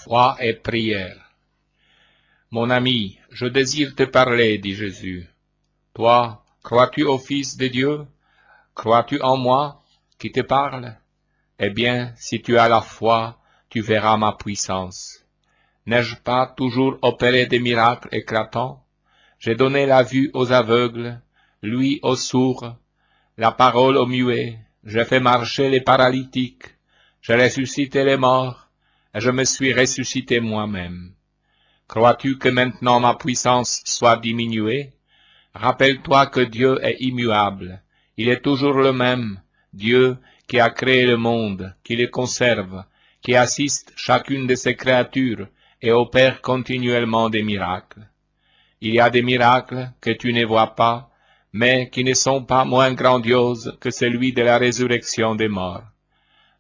Foi et prière. Mon ami, je désire te parler, dit Jésus. Toi, crois-tu au Fils de Dieu? Crois-tu en moi qui te parle? Eh bien, si tu as la foi, tu verras ma puissance. N'ai-je pas toujours opéré des miracles éclatants? J'ai donné la vue aux aveugles, l'ouïe aux sourds, la parole aux muets, j'ai fait marcher les paralytiques, j'ai ressuscité les morts, et je me suis ressuscité moi-même. Crois-tu que maintenant ma puissance soit diminuée? Rappelle-toi que Dieu est immuable, il est toujours le même, Dieu qui a créé le monde, qui le conserve, qui assiste chacune de ses créatures et opère continuellement des miracles. Il y a des miracles que tu ne vois pas, mais qui ne sont pas moins grandioses que celui de la résurrection des morts.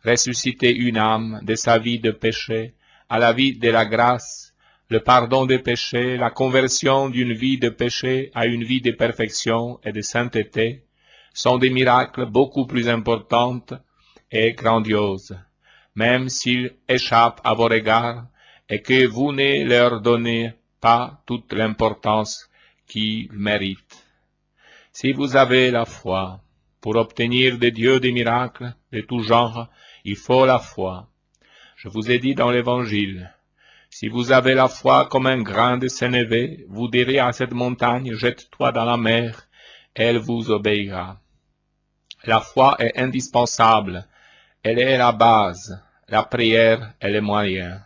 Ressusciter une âme de sa vie de péché à la vie de la grâce, le pardon des péchés, la conversion d'une vie de péché à une vie de perfection et de sainteté, sont des miracles beaucoup plus importants et grandioses, même s'ils échappent à vos regards et que vous ne leur donnez pas toute l'importance qu'ils méritent. Si vous avez la foi, pour obtenir de Dieu des miracles de tout genre, il faut la foi. Je vous ai dit dans l'Évangile, si vous avez la foi comme un grain de sénévé, vous direz à cette montagne, jette-toi dans la mer, elle vous obéira. La foi est indispensable, elle est la base, la prière est le moyen.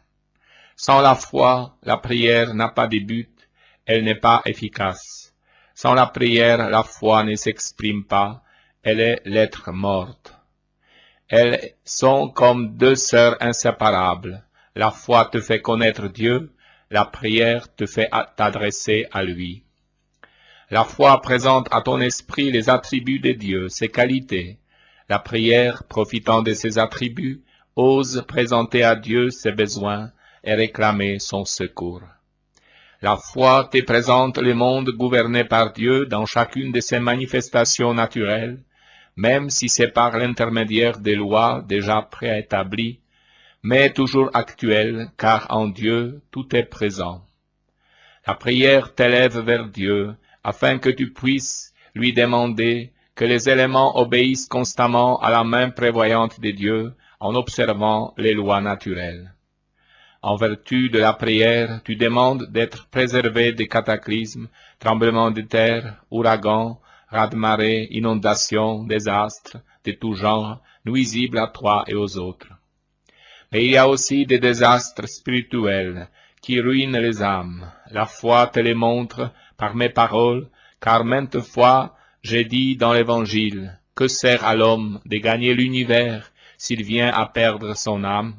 Sans la foi, la prière n'a pas de but, elle n'est pas efficace. Sans la prière, la foi ne s'exprime pas, elle est lettre morte. Elles sont comme deux sœurs inséparables. La foi te fait connaître Dieu, la prière te fait t'adresser à lui. La foi présente à ton esprit les attributs de Dieu, ses qualités. La prière, profitant de ses attributs, ose présenter à Dieu ses besoins et réclamer son secours. La foi te présente le monde gouverné par Dieu dans chacune de ses manifestations naturelles, même si c'est par l'intermédiaire des lois déjà préétablies, mais toujours actuelles, car en Dieu tout est présent. La prière t'élève vers Dieu, afin que tu puisses lui demander que les éléments obéissent constamment à la main prévoyante de Dieu en observant les lois naturelles. En vertu de la prière, tu demandes d'être préservé des cataclysmes, tremblements de terre, ouragans, raz-de-marée, inondations, désastres de tout genre, nuisibles à toi et aux autres. Mais il y a aussi des désastres spirituels qui ruinent les âmes. La foi te les montre par mes paroles, car maintes fois j'ai dit dans l'Évangile, que sert à l'homme de gagner l'univers s'il vient à perdre son âme?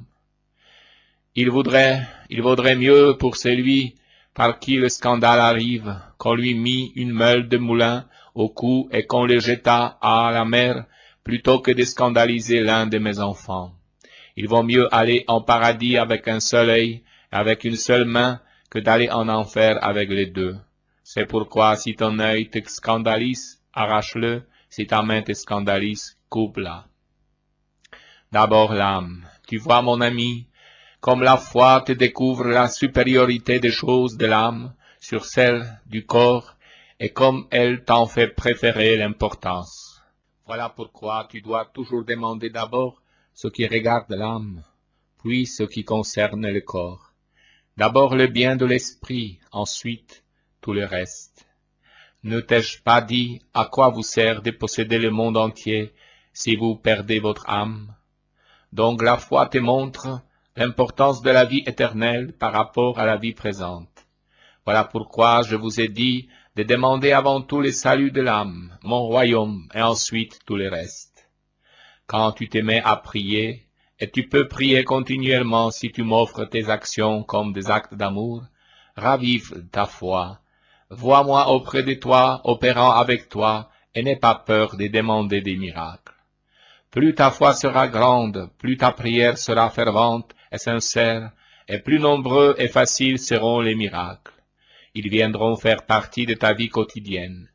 Il vaudrait mieux pour celui par qui le scandale arrive, qu'on lui mit une meule de moulin au cou et qu'on le jetât à la mer, plutôt que de scandaliser l'un de mes enfants. Il vaut mieux aller en paradis avec un seul œil, avec une seule main, que d'aller en enfer avec les deux. C'est pourquoi si ton œil te scandalise, arrache-le, si ta main te scandalise, coupe-la. D'abord l'âme. Tu vois, mon ami, comme la foi te découvre la supériorité des choses de l'âme sur celle du corps, et comme elle t'en fait préférer l'importance. Voilà pourquoi tu dois toujours demander d'abord ce qui regarde l'âme, puis ce qui concerne le corps. D'abord le bien de l'esprit, ensuite tout le reste. Ne t'ai-je pas dit à quoi vous sert de posséder le monde entier si vous perdez votre âme? Donc la foi te montre l'importance de la vie éternelle par rapport à la vie présente. Voilà pourquoi je vous ai dit de demander avant tout le salut de l'âme, mon royaume, et ensuite tout le reste. Quand tu te mets à prier, et tu peux prier continuellement si tu m'offres tes actions comme des actes d'amour, ravive ta foi. Vois-moi auprès de toi, opérant avec toi, et n'aie pas peur de demander des miracles. Plus ta foi sera grande, plus ta prière sera fervente et sincère, et plus nombreux et faciles seront les miracles. Ils viendront faire partie de ta vie quotidienne.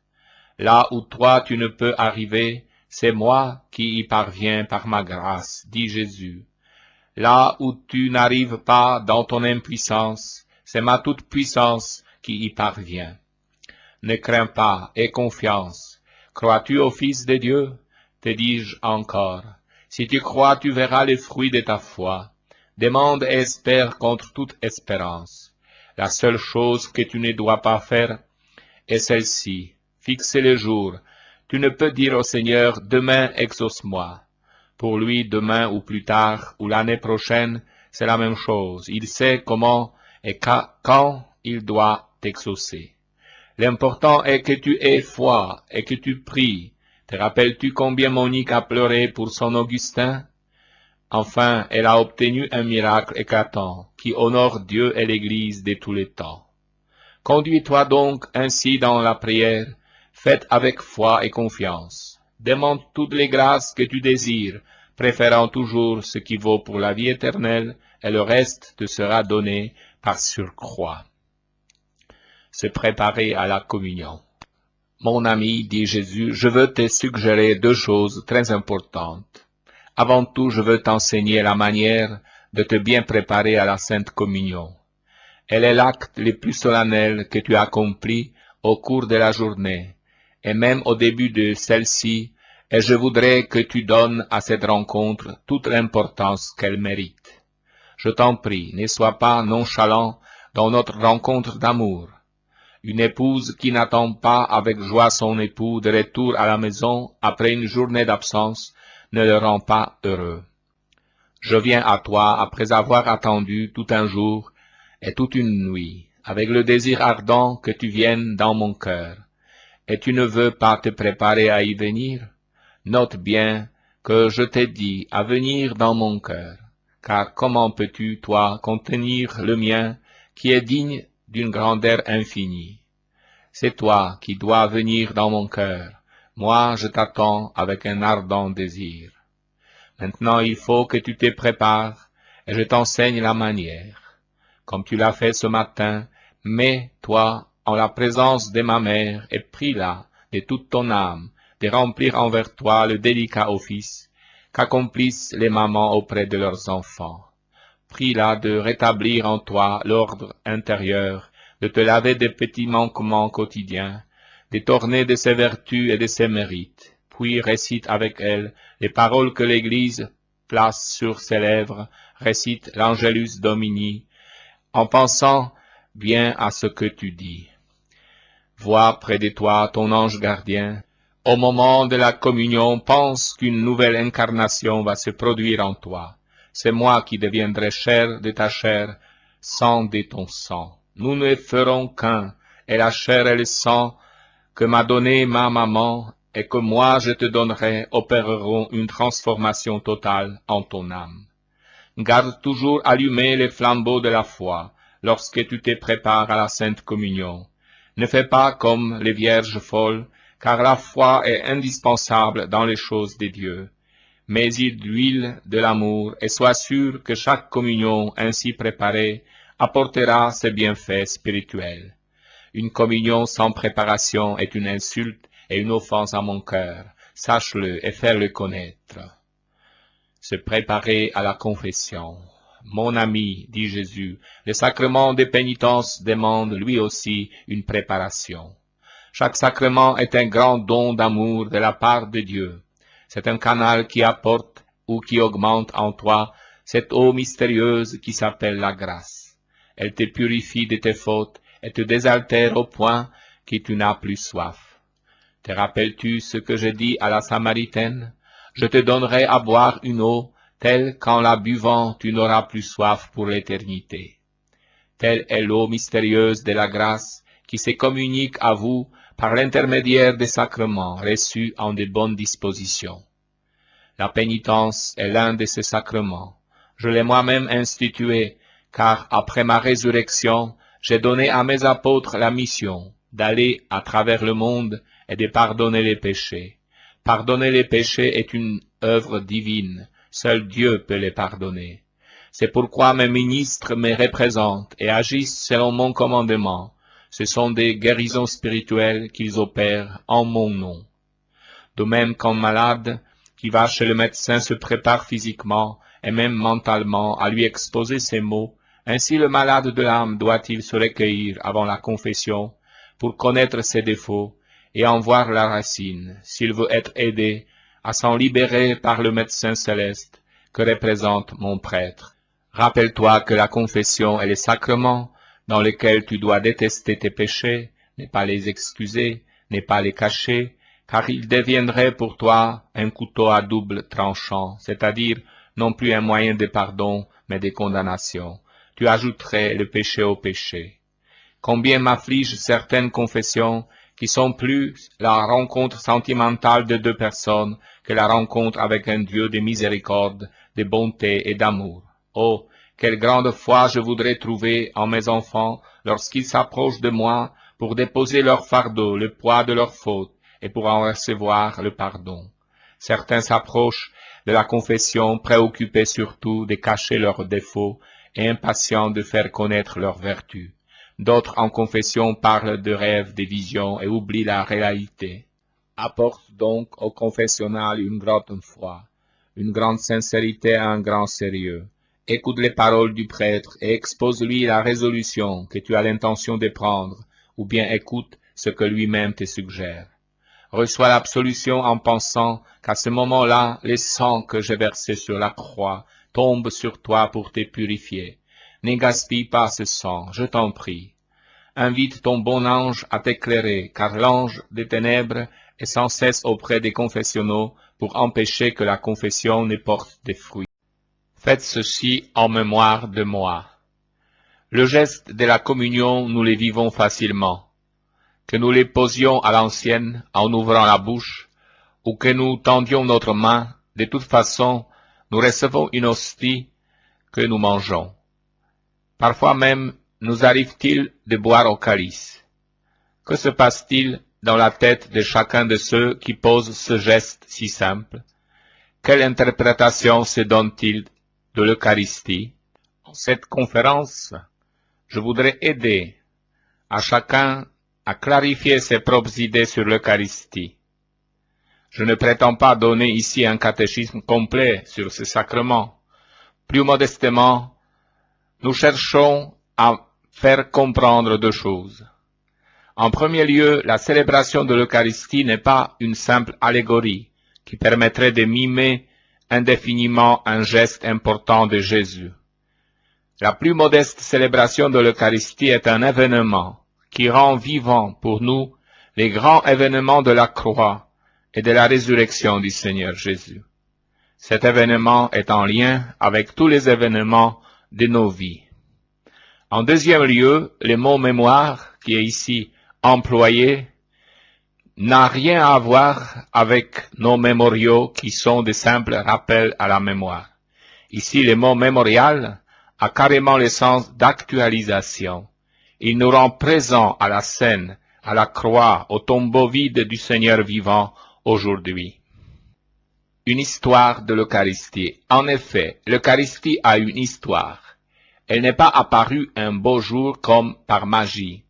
Là où toi tu ne peux arriver, c'est moi qui y parviens par ma grâce, dit Jésus. Là où tu n'arrives pas dans ton impuissance, c'est ma toute-puissance qui y parvient. Ne crains pas, aie confiance. Crois-tu au Fils de Dieu? Te dis-je encore. Si tu crois, tu verras les fruits de ta foi. Demande et espère contre toute espérance. La seule chose que tu ne dois pas faire est celle-ci. Fixer le jour. Tu ne peux dire au Seigneur, demain exauce-moi. Pour lui, demain ou plus tard, ou l'année prochaine, c'est la même chose. Il sait comment et quand il doit t'exaucer. L'important est que tu aies foi et que tu pries. Te rappelles-tu combien Monique a pleuré pour son Augustin? Enfin, elle a obtenu un miracle éclatant qui honore Dieu et l'Église de tous les temps. Conduis-toi donc ainsi dans la prière, faite avec foi et confiance. Demande toutes les grâces que tu désires, préférant toujours ce qui vaut pour la vie éternelle, et le reste te sera donné par surcroît. Se préparer à la communion. Mon ami, dit Jésus, je veux te suggérer deux choses très importantes. Avant tout, je veux t'enseigner la manière de te bien préparer à la Sainte Communion. Elle est l'acte le plus solennel que tu accomplis au cours de la journée, et même au début de celle-ci, et je voudrais que tu donnes à cette rencontre toute l'importance qu'elle mérite. Je t'en prie, ne sois pas nonchalant dans notre rencontre d'amour. Une épouse qui n'attend pas avec joie son époux de retour à la maison après une journée d'absence ne le rend pas heureux. Je viens à toi après avoir attendu tout un jour et toute une nuit, avec le désir ardent que tu viennes dans mon cœur. Et tu ne veux pas te préparer à y venir? Note bien que je t'ai dit à venir dans mon cœur, car comment peux-tu, toi, contenir le mien qui est digne d'une grandeur infinie? C'est toi qui dois venir dans mon cœur. Moi, je t'attends avec un ardent désir. Maintenant, il faut que tu te prépares, et je t'enseigne la manière. Comme tu l'as fait ce matin, mets-toi en la présence de ma mère et prie-la de toute ton âme de remplir envers toi le délicat office qu'accomplissent les mamans auprès de leurs enfants. Prie-la de rétablir en toi l'ordre intérieur, de te laver des petits manquements quotidiens, de t'orner de ses vertus et de ses mérites, puis récite avec elle les paroles que l'Église place sur ses lèvres, récite l'Angelus Domini, en pensant bien à ce que tu dis. Vois près de toi ton ange gardien. Au moment de la communion, pense qu'une nouvelle incarnation va se produire en toi. C'est moi qui deviendrai chair de ta chair, sang de ton sang. Nous ne ferons qu'un, et la chair et le sang que m'a donné ma maman et que moi je te donnerai opéreront une transformation totale en ton âme. Garde toujours allumés les flambeaux de la foi lorsque tu te prépares à la Sainte Communion. Ne fais pas comme les vierges folles, car la foi est indispensable dans les choses de Dieu. Mets-y d'huile de l'amour et sois sûr que chaque communion ainsi préparée apportera ses bienfaits spirituels. Une communion sans préparation est une insulte et une offense à mon cœur. Sache-le et fais-le connaître. Se préparer à la confession. Mon ami, dit Jésus, le sacrement de pénitence demande lui aussi une préparation. Chaque sacrement est un grand don d'amour de la part de Dieu. C'est un canal qui apporte ou qui augmente en toi cette eau mystérieuse qui s'appelle la grâce. Elle te purifie de tes fautes et te désaltère au point que tu n'as plus soif. Te rappelles-tu ce que je dis à la Samaritaine? Je te donnerai à boire une eau telle qu'en la buvant tu n'auras plus soif pour l'éternité. Telle est l'eau mystérieuse de la grâce qui se communique à vous par l'intermédiaire des sacrements reçus en de bonnes dispositions. La pénitence est l'un de ces sacrements. Je l'ai moi-même institué, car après ma résurrection, j'ai donné à mes apôtres la mission d'aller à travers le monde et de pardonner les péchés. Pardonner les péchés est une œuvre divine, seul Dieu peut les pardonner. C'est pourquoi mes ministres me représentent et agissent selon mon commandement. Ce sont des guérisons spirituelles qu'ils opèrent en mon nom. De même qu'un malade qui va chez le médecin se prépare physiquement et même mentalement, à lui exposer ces mots, ainsi le malade de l'âme doit-il se recueillir avant la confession pour connaître ses défauts et en voir la racine, s'il veut être aidé à s'en libérer par le médecin céleste que représente mon prêtre. Rappelle-toi que la confession est le sacrement dans lequel tu dois détester tes péchés, ne pas les excuser, ne pas les cacher, car ils deviendraient pour toi un couteau à double tranchant, c'est-à-dire non plus un moyen de pardon, mais de condamnation. Tu ajouterais le péché au péché. Combien m'affligent certaines confessions qui sont plus la rencontre sentimentale de deux personnes que la rencontre avec un Dieu de miséricorde, de bonté et d'amour. Oh, quelle grande foi je voudrais trouver en mes enfants lorsqu'ils s'approchent de moi pour déposer leur fardeau, le poids de leurs fautes, et pour en recevoir le pardon. Certains s'approchent de la confession préoccupés surtout de cacher leurs défauts et impatients de faire connaître leurs vertus. D'autres en confession parlent de rêves, de visions et oublient la réalité. Apporte donc au confessionnal une grande foi, une grande sincérité et un grand sérieux. Écoute les paroles du prêtre et expose-lui la résolution que tu as l'intention de prendre, ou bien écoute ce que lui-même te suggère. Reçois l'absolution en pensant qu'à ce moment-là, le sang que j'ai versé sur la croix tombe sur toi pour te purifier. Ne gaspille pas ce sang, je t'en prie. Invite ton bon ange à t'éclairer, car l'ange des ténèbres est sans cesse auprès des confessionnaux pour empêcher que la confession ne porte des fruits. Faites ceci en mémoire de moi. Le geste de la communion, nous les vivons facilement. Que nous les posions à l'ancienne en ouvrant la bouche, ou que nous tendions notre main, de toute façon, nous recevons une hostie que nous mangeons. Parfois même, nous arrive-t-il de boire au calice. Que se passe-t-il dans la tête de chacun de ceux qui posent ce geste si simple? Quelle interprétation se donne-t-il de l'Eucharistie? En cette conférence, je voudrais aider à chacun à clarifier ses propres idées sur l'Eucharistie. Je ne prétends pas donner ici un catéchisme complet sur ce sacrement. Plus modestement, nous cherchons à faire comprendre deux choses. En premier lieu, la célébration de l'Eucharistie n'est pas une simple allégorie qui permettrait de mimer indéfiniment un geste important de Jésus. La plus modeste célébration de l'Eucharistie est un événement qui rend vivant pour nous les grands événements de la croix et de la résurrection du Seigneur Jésus. Cet événement est en lien avec tous les événements de nos vies. En deuxième lieu, le mot mémoire, qui est ici employé, n'a rien à voir avec nos mémoriaux qui sont de simples rappels à la mémoire. Ici, le mot mémorial a carrément le sens d'actualisation. Il nous rend présents à la scène, à la croix, au tombeau vide du Seigneur vivant aujourd'hui. Une histoire de l'Eucharistie. En effet, l'Eucharistie a une histoire. Elle n'est pas apparue un beau jour comme par magie.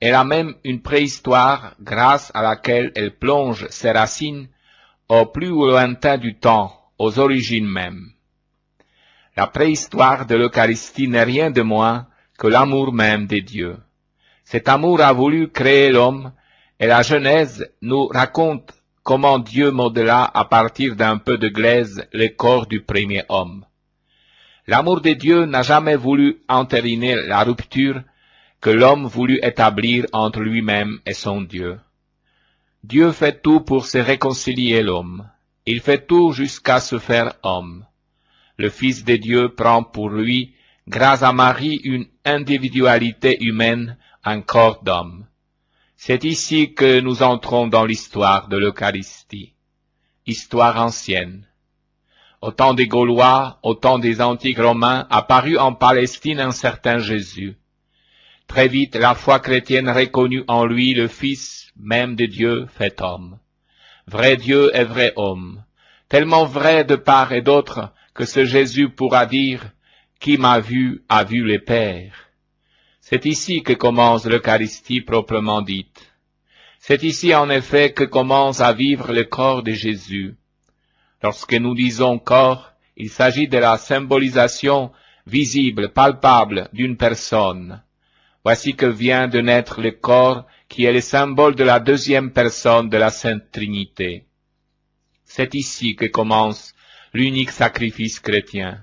Elle a même une préhistoire grâce à laquelle elle plonge ses racines au plus lointain du temps, aux origines mêmes. La préhistoire de l'Eucharistie n'est rien de moins que l'amour même de Dieu. Cet amour a voulu créer l'homme, et la Genèse nous raconte comment Dieu modela à partir d'un peu de glaise le corps du premier homme. L'amour de Dieu n'a jamais voulu entériner la rupture que l'homme voulut établir entre lui-même et son Dieu. Dieu fait tout pour se réconcilier l'homme. Il fait tout jusqu'à se faire homme. Le Fils de Dieu prend pour lui, grâce à Marie, une individualité humaine, un corps d'homme. C'est ici que nous entrons dans l'histoire de l'Eucharistie. Histoire ancienne. Au temps des Gaulois, au temps des antiques Romains, apparut en Palestine un certain Jésus. Très vite, la foi chrétienne reconnut en lui le Fils même de Dieu fait homme. Vrai Dieu et vrai homme. Tellement vrai de part et d'autre que ce Jésus pourra dire « Qui m'a vu a vu le Père ». C'est ici que commence l'Eucharistie proprement dite. C'est ici en effet que commence à vivre le corps de Jésus. Lorsque nous disons corps, Il s'agit de la symbolisation visible, palpable d'une personne. Voici que vient de naître le corps qui est le symbole de la deuxième personne de la Sainte Trinité. C'est ici que commence l'unique sacrifice chrétien.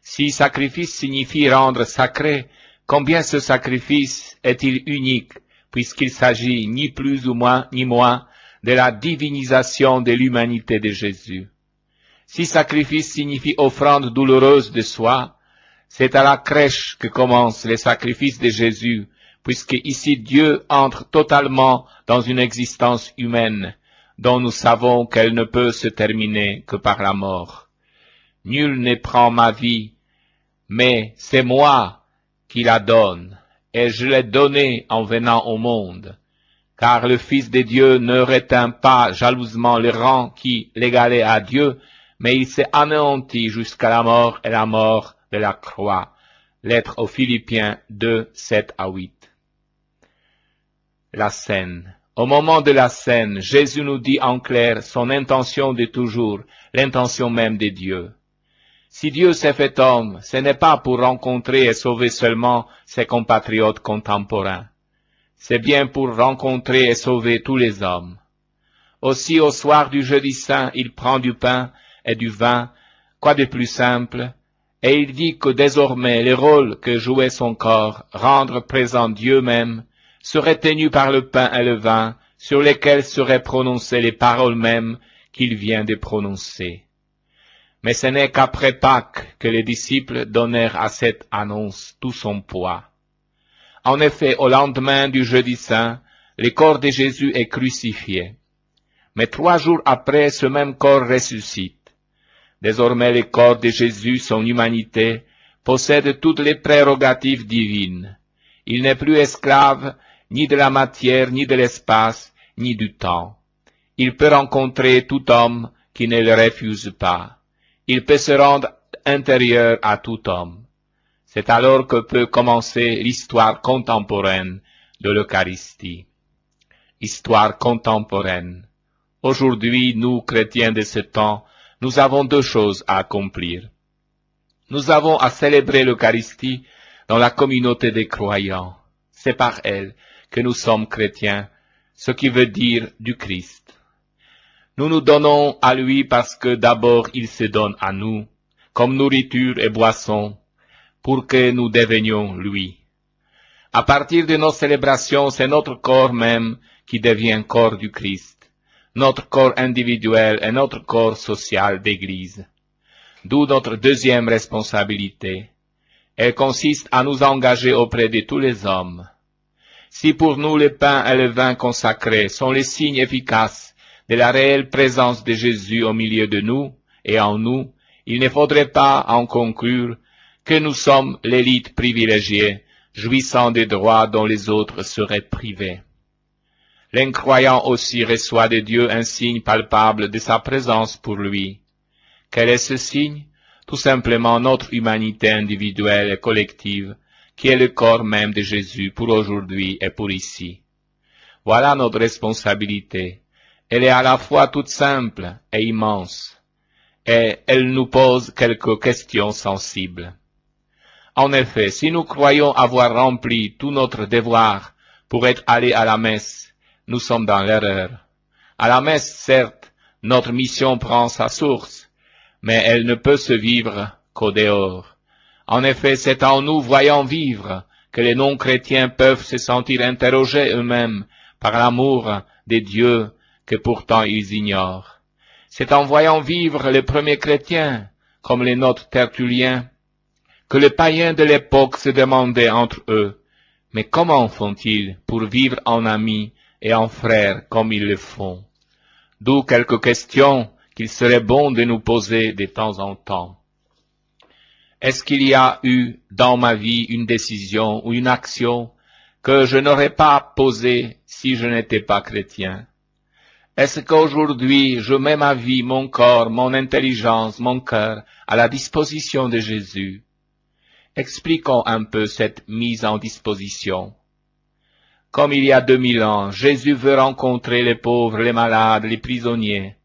Si sacrifice signifie rendre sacré, combien ce sacrifice est-il unique, puisqu'il s'agit ni plus ou moins, ni moins de la divinisation de l'humanité de Jésus. Si sacrifice signifie offrande douloureuse de soi, c'est à la crèche que commence le sacrifice de Jésus, puisque ici Dieu entre totalement dans une existence humaine, dont nous savons qu'elle ne peut se terminer que par la mort. Nul ne prend ma vie, mais c'est moi qui la donne, et je l'ai donnée en venant au monde. Car le Fils de Dieu ne retint pas jalousement le rang qui l'égalait à Dieu, mais il s'est anéanti jusqu'à la mort et la mort de la croix. Lettre aux Philippiens 2, 7 à 8. La scène. Au moment de la scène, Jésus nous dit en clair son intention de toujours, l'intention même de Dieu. Si Dieu s'est fait homme, ce n'est pas pour rencontrer et sauver seulement ses compatriotes contemporains. C'est bien pour rencontrer et sauver tous les hommes. Aussi, au soir du jeudi saint, il prend du pain et du vin, quoi de plus simple, et il dit que désormais le rôle que jouait son corps, rendre présent Dieu même, serait tenu par le pain et le vin, sur lesquels seraient prononcées les paroles mêmes qu'il vient de prononcer. Mais ce n'est qu'après Pâques que les disciples donnèrent à cette annonce tout son poids. En effet, au lendemain du jeudi saint, le corps de Jésus est crucifié. Mais 3 jours après, ce même corps ressuscite. Désormais, le corps de Jésus, son humanité, possède toutes les prérogatives divines. Il n'est plus esclave ni de la matière, ni de l'espace, ni du temps. Il peut rencontrer tout homme qui ne le refuse pas. Il peut se rendre intérieur à tout homme. C'est alors que peut commencer l'histoire contemporaine de l'Eucharistie. Histoire contemporaine. Aujourd'hui, nous, chrétiens de ce temps, nous avons 2 choses à accomplir. Nous avons à célébrer l'Eucharistie dans la communauté des croyants. C'est par elle que nous sommes chrétiens, ce qui veut dire du Christ. Nous nous donnons à lui parce que d'abord il se donne à nous, comme nourriture et boisson, pour que nous devenions lui. À partir de nos célébrations, c'est notre corps même qui devient corps du Christ, notre corps individuel et notre corps social d'Église. D'où notre deuxième responsabilité. Elle consiste à nous engager auprès de tous les hommes. Si pour nous le pain et le vin consacrés sont les signes efficaces de la réelle présence de Jésus au milieu de nous et en nous, il ne faudrait pas en conclure que nous sommes l'élite privilégiée, jouissant des droits dont les autres seraient privés. L'incroyant aussi reçoit de Dieu un signe palpable de sa présence pour lui. Quel est ce signe? Tout simplement notre humanité individuelle et collective, qui est le corps même de Jésus pour aujourd'hui et pour ici. Voilà notre responsabilité. Elle est à la fois toute simple et immense, et elle nous pose quelques questions sensibles. En effet, si nous croyons avoir rempli tout notre devoir pour être allés à la messe, nous sommes dans l'erreur. À la messe, certes, notre mission prend sa source, mais elle ne peut se vivre qu'au dehors. En effet, c'est en nous voyant vivre que les non-chrétiens peuvent se sentir interrogés eux-mêmes par l'amour des dieux que pourtant ils ignorent. C'est en voyant vivre les premiers chrétiens, comme les nôtres Tertulliens, que les païens de l'époque se demandaient entre eux, mais comment font-ils pour vivre en amis et en frères comme ils le font? D'où quelques questions qu'il serait bon de nous poser de temps en temps. Est-ce qu'il y a eu dans ma vie une décision ou une action que je n'aurais pas posée si je n'étais pas chrétien? Est-ce qu'aujourd'hui je mets ma vie, mon corps, mon intelligence, mon cœur à la disposition de Jésus? Expliquons un peu cette mise en disposition. Comme il y a 2000 ans, Jésus veut rencontrer les pauvres, les malades, les prisonniers,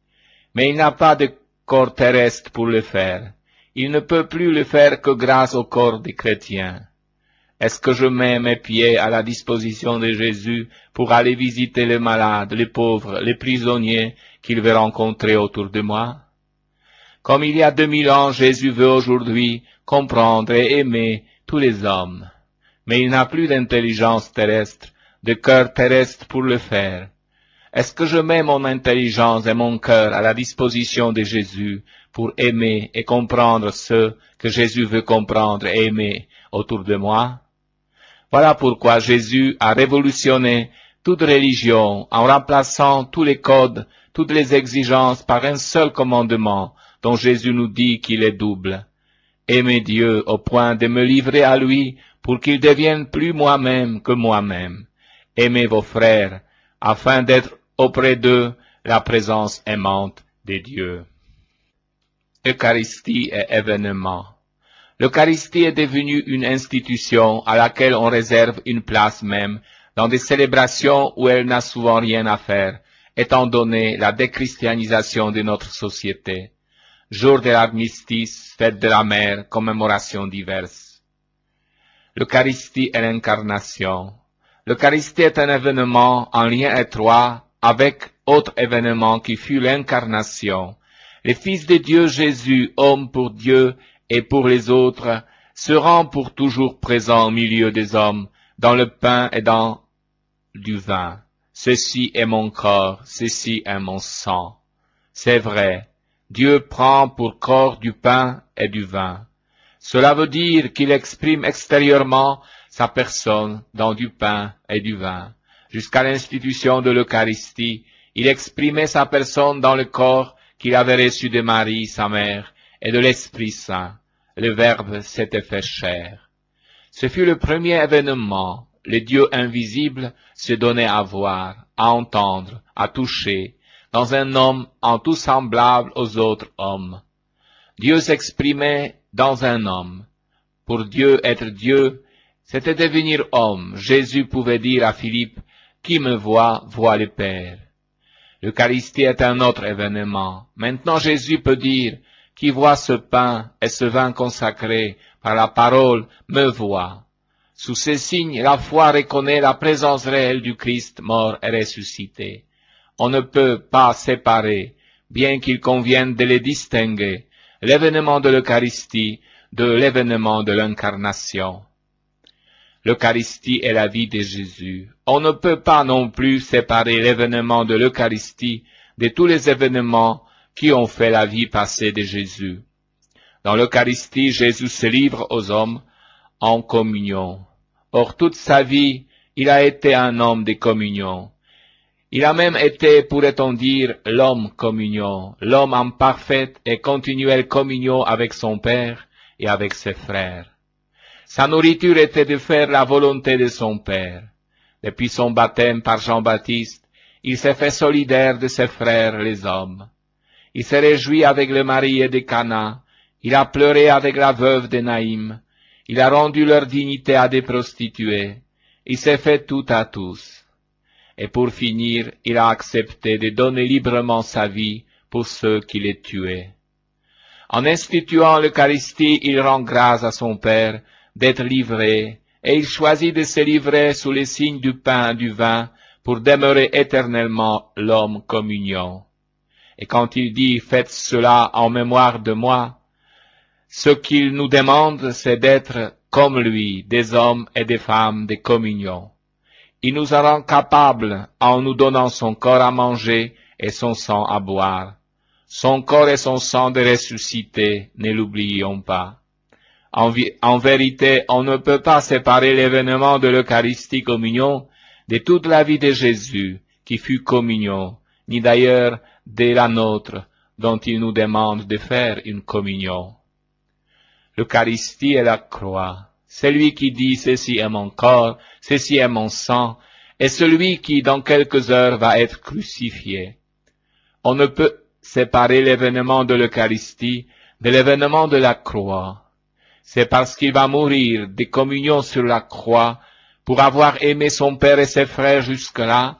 mais il n'a pas de corps terrestre pour le faire. Il ne peut plus le faire que grâce au corps des chrétiens. Est-ce que je mets mes pieds à la disposition de Jésus pour aller visiter les malades, les pauvres, les prisonniers qu'il veut rencontrer autour de moi? Comme il y a 2000 ans, Jésus veut aujourd'hui comprendre et aimer tous les hommes. Mais il n'a plus d'intelligence terrestre, de cœur terrestre pour le faire. Est-ce que je mets mon intelligence et mon cœur à la disposition de Jésus pour aimer et comprendre ceux que Jésus veut comprendre et aimer autour de moi? Voilà pourquoi Jésus a révolutionné toute religion en remplaçant tous les codes, toutes les exigences par un seul commandement dont Jésus nous dit qu'il est double. Aimer Dieu au point de me livrer à lui pour qu'il devienne plus moi-même que moi-même. Aimez vos frères afin d'être auprès d'eux la présence aimante de Dieu. Eucharistie et événement. L'Eucharistie est devenue une institution à laquelle on réserve une place même dans des célébrations où elle n'a souvent rien à faire, étant donné la déchristianisation de notre société. Jour de l'armistice, fête de la mer, commémorations diverses. L'Eucharistie est l'incarnation. L'Eucharistie est un événement en lien étroit avec autre événement qui fut l'incarnation. Le Fils de Dieu Jésus, homme pour Dieu et pour les autres, se rend pour toujours présent au milieu des hommes, dans le pain et dans du vin. Ceci est mon corps, ceci est mon sang. C'est vrai, Dieu prend pour corps du pain et du vin. Cela veut dire qu'il exprime extérieurement sa personne dans du pain et du vin. Jusqu'à l'institution de l'Eucharistie, il exprimait sa personne dans le corps qu'il avait reçu de Marie, sa mère, et de l'Esprit Saint. Le Verbe s'était fait chair. Ce fut le premier événement. Le Dieu invisible se donnait à voir, à entendre, à toucher, dans un homme en tout semblable aux autres hommes. Dieu s'exprimait dans un homme. Pour Dieu être Dieu, c'était devenir homme. Jésus pouvait dire à Philippe, « Qui me voit, voit le Père ». L'Eucharistie est un autre événement. Maintenant Jésus peut dire, « Qui voit ce pain et ce vin consacré par la parole, me voit ». Sous ces signes, la foi reconnaît la présence réelle du Christ mort et ressuscité. On ne peut pas séparer, bien qu'il convienne de les distinguer, l'événement de l'Eucharistie de l'événement de l'incarnation. L'Eucharistie est la vie de Jésus. On ne peut pas non plus séparer l'événement de l'Eucharistie de tous les événements qui ont fait la vie passée de Jésus. Dans l'Eucharistie, Jésus se livre aux hommes en communion. Or, toute sa vie, il a été un homme de communion. Il a même été, pourrait-on dire, l'homme communion, l'homme en parfaite et continuelle communion avec son Père et avec ses frères. Sa nourriture était de faire la volonté de son Père. Depuis son baptême par Jean-Baptiste, il s'est fait solidaire de ses frères les hommes. Il s'est réjoui avec le marié de Cana, il a pleuré avec la veuve de Naïm, il a rendu leur dignité à des prostituées, il s'est fait tout à tous. Et pour finir, il a accepté de donner librement sa vie pour ceux qui les tuaient. En instituant l'Eucharistie, il rend grâce à son Père d'être livré, et il choisit de se livrer sous les signes du pain et du vin pour demeurer éternellement l'homme communion. Et quand il dit « Faites cela en mémoire de moi », ce qu'il nous demande, c'est d'être comme lui, des hommes et des femmes de communion. Il nous rend capables en nous donnant son corps à manger et son sang à boire. Son corps et son sang de ressuscité, ne l'oublions pas. En vérité, on ne peut pas séparer l'événement de l'Eucharistie communion de toute la vie de Jésus, qui fut communion, ni d'ailleurs de la nôtre, dont il nous demande de faire une communion. L'Eucharistie est la croix. Celui qui dit « Ceci est mon corps, ceci est mon sang », est celui qui, dans quelques heures, va être crucifié. On ne peut séparer l'événement de l'Eucharistie de l'événement de la croix. C'est parce qu'il va mourir de communion sur la croix pour avoir aimé son Père et ses frères jusque-là,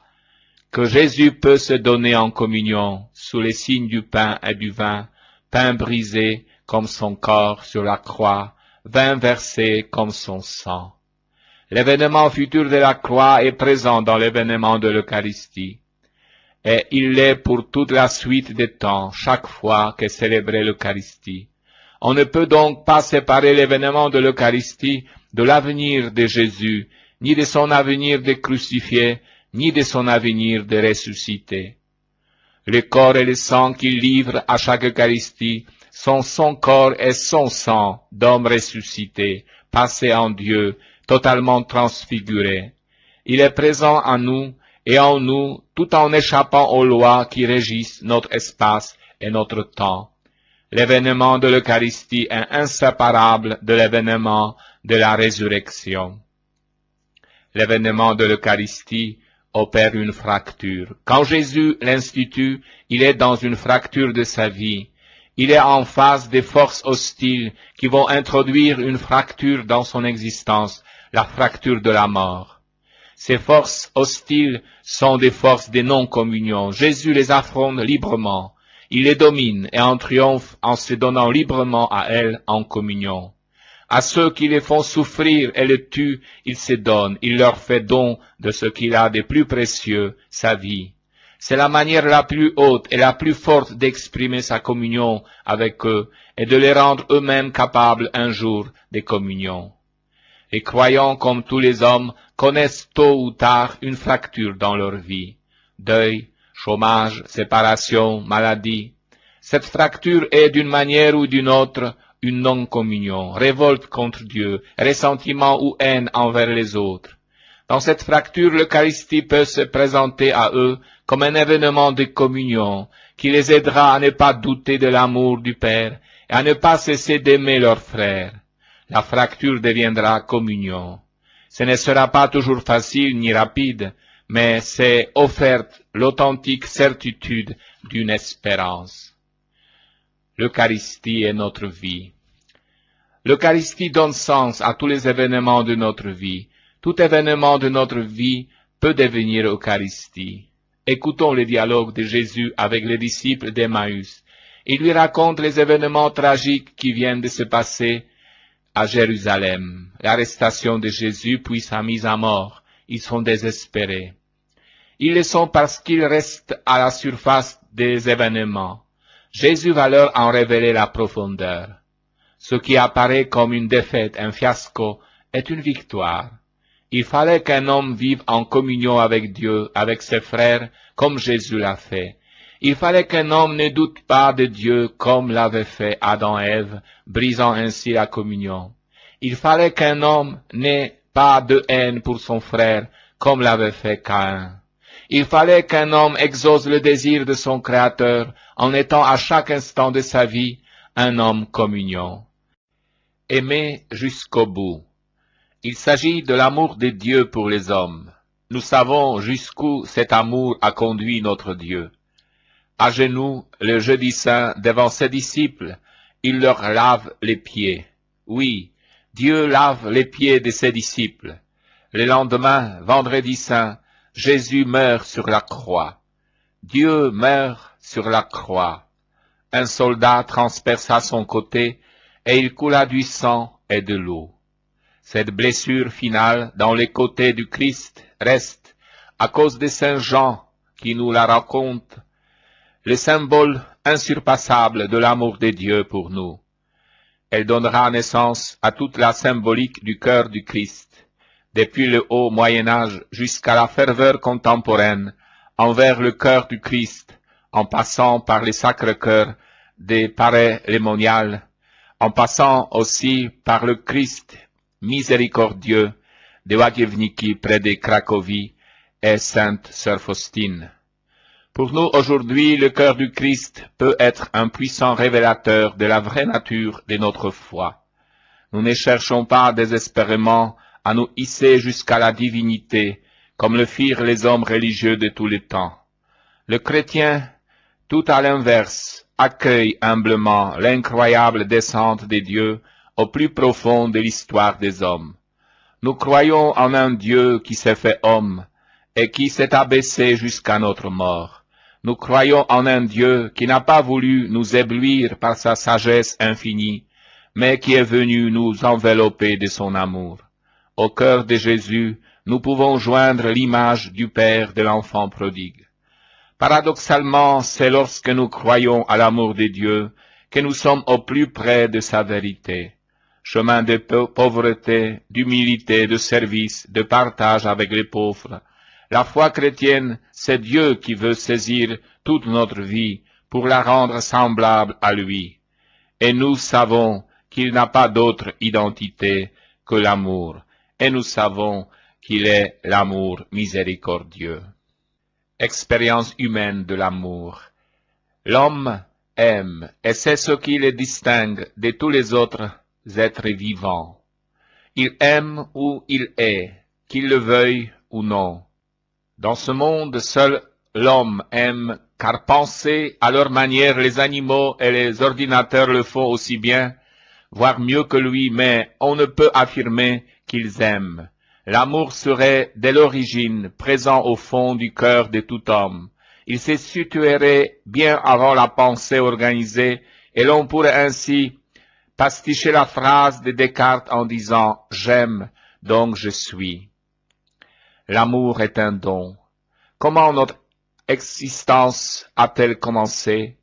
que Jésus peut se donner en communion sous les signes du pain et du vin pain brisé comme son corps sur la croix, vin versé comme son sang. L'événement futur de la croix est présent dans l'événement de l'Eucharistie, et il l'est pour toute la suite des temps, chaque fois qu'est célébrée l'Eucharistie. On ne peut donc pas séparer l'événement de l'Eucharistie de l'avenir de Jésus, ni de son avenir de crucifié, ni de son avenir de ressuscité. Le corps et le sang qu'il livre à chaque Eucharistie sont son corps et son sang d'homme ressuscité, passé en Dieu, totalement transfiguré. Il est présent en nous et en nous tout en échappant aux lois qui régissent notre espace et notre temps. L'événement de l'Eucharistie est inséparable de l'événement de la résurrection. L'événement de l'Eucharistie opère une fracture. Quand Jésus l'institue, il est dans une fracture de sa vie. Il est en face des forces hostiles qui vont introduire une fracture dans son existence, la fracture de la mort. Ces forces hostiles sont des forces de non-communion. Jésus les affronte librement. Il les domine et en triomphe en se donnant librement à elles en communion. À ceux qui les font souffrir et le tuent, il se donne, il leur fait don de ce qu'il a de plus précieux, sa vie. C'est la manière la plus haute et la plus forte d'exprimer sa communion avec eux et de les rendre eux-mêmes capables un jour de communion. Les croyants, comme tous les hommes, connaissent tôt ou tard une fracture dans leur vie. Deuil, chômage, séparation, maladie. Cette fracture est d'une manière ou d'une autre une non-communion, révolte contre Dieu, ressentiment ou haine envers les autres. Dans cette fracture, l'Eucharistie peut se présenter à eux comme un événement de communion qui les aidera à ne pas douter de l'amour du Père et à ne pas cesser d'aimer leurs frères. La fracture deviendra communion. Ce ne sera pas toujours facile ni rapide, mais c'est offerte l'authentique certitude d'une espérance. L'Eucharistie est notre vie. L'Eucharistie donne sens à tous les événements de notre vie. Tout événement de notre vie peut devenir Eucharistie. Écoutons le dialogue de Jésus avec les disciples d'Emmaüs. Il lui raconte les événements tragiques qui viennent de se passer à Jérusalem. L'arrestation de Jésus puis sa mise à mort. Ils sont désespérés. Ils le sont parce qu'ils restent à la surface des événements. Jésus va leur en révéler la profondeur. Ce qui apparaît comme une défaite, un fiasco, est une victoire. Il fallait qu'un homme vive en communion avec Dieu, avec ses frères, comme Jésus l'a fait. Il fallait qu'un homme ne doute pas de Dieu comme l'avaient fait Adam et Ève, brisant ainsi la communion. Il fallait qu'un homme n'ait pas de haine pour son frère, comme l'avait fait Caïn. Il fallait qu'un homme exauce le désir de son Créateur en étant à chaque instant de sa vie un homme communion. Aimer jusqu'au bout. Il s'agit de l'amour de Dieu pour les hommes. Nous savons jusqu'où cet amour a conduit notre Dieu. À genoux, le jeudi saint, devant ses disciples, il leur lave les pieds. Oui, Dieu lave les pieds de ses disciples. Le lendemain, vendredi saint, Jésus meurt sur la croix. Dieu meurt sur la croix. Un soldat transperça son côté et il coula du sang et de l'eau. Cette blessure finale dans les côtés du Christ reste, à cause de Saint Jean qui nous la raconte, le symbole insurpassable de l'amour de Dieu pour nous. Elle donnera naissance à toute la symbolique du cœur du Christ, depuis le haut Moyen-Âge jusqu'à la ferveur contemporaine envers le cœur du Christ, en passant par les Sacré-Cœurs des Paray-les-Moniales, en passant aussi par le Christ miséricordieux de Łagiewnicki près de Cracovie et Sainte Sœur Faustine. Pour nous aujourd'hui, le cœur du Christ peut être un puissant révélateur de la vraie nature de notre foi. Nous ne cherchons pas désespérément à nous hisser jusqu'à la divinité, comme le firent les hommes religieux de tous les temps. Le chrétien, tout à l'inverse, accueille humblement l'incroyable descente de Dieu au plus profond de l'histoire des hommes. Nous croyons en un Dieu qui s'est fait homme et qui s'est abaissé jusqu'à notre mort. Nous croyons en un Dieu qui n'a pas voulu nous éblouir par sa sagesse infinie, mais qui est venu nous envelopper de son amour. Au cœur de Jésus, nous pouvons joindre l'image du Père de l'enfant prodigue. Paradoxalement, c'est lorsque nous croyons à l'amour de Dieu que nous sommes au plus près de sa vérité. Chemin de pauvreté, d'humilité, de service, de partage avec les pauvres. La foi chrétienne, c'est Dieu qui veut saisir toute notre vie pour la rendre semblable à lui. Et nous savons qu'il n'a pas d'autre identité que l'amour. Et nous savons qu'il est l'amour miséricordieux. Expérience humaine de l'amour. L'homme aime, et c'est ce qui le distingue de tous les autres êtres vivants. Il aime où il est, qu'il le veuille ou non. Dans ce monde, seul l'homme aime, car penser à leur manière les animaux et les ordinateurs le font aussi bien, voire mieux que lui, mais on ne peut affirmer qu'ils aiment. L'amour serait dès l'origine présent au fond du cœur de tout homme. Il se situerait bien avant la pensée organisée, et l'on pourrait ainsi pasticher la phrase de Descartes en disant « J'aime, donc je suis ». L'amour est un don. Comment notre existence a-t-elle commencé?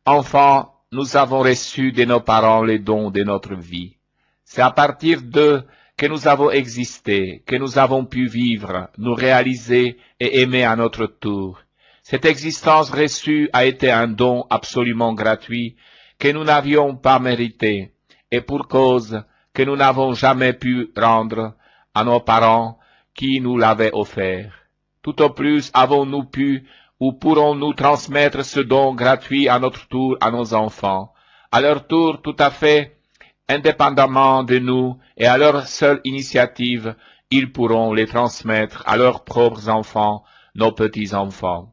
Enfant, nous avons reçu de nos parents les dons de notre vie. C'est à partir d'eux que nous avons existé, que nous avons pu vivre, nous réaliser et aimer à notre tour. Cette existence reçue a été un don absolument gratuit que nous n'avions pas mérité, et pour cause que nous n'avons jamais pu rendre à nos parents qui nous l'avaient offert. Tout au plus avons-nous pu ou pourrons-nous transmettre ce don gratuit à notre tour à nos enfants, à leur tour tout à fait indépendamment de nous et à leur seule initiative, ils pourront les transmettre à leurs propres enfants, nos petits-enfants.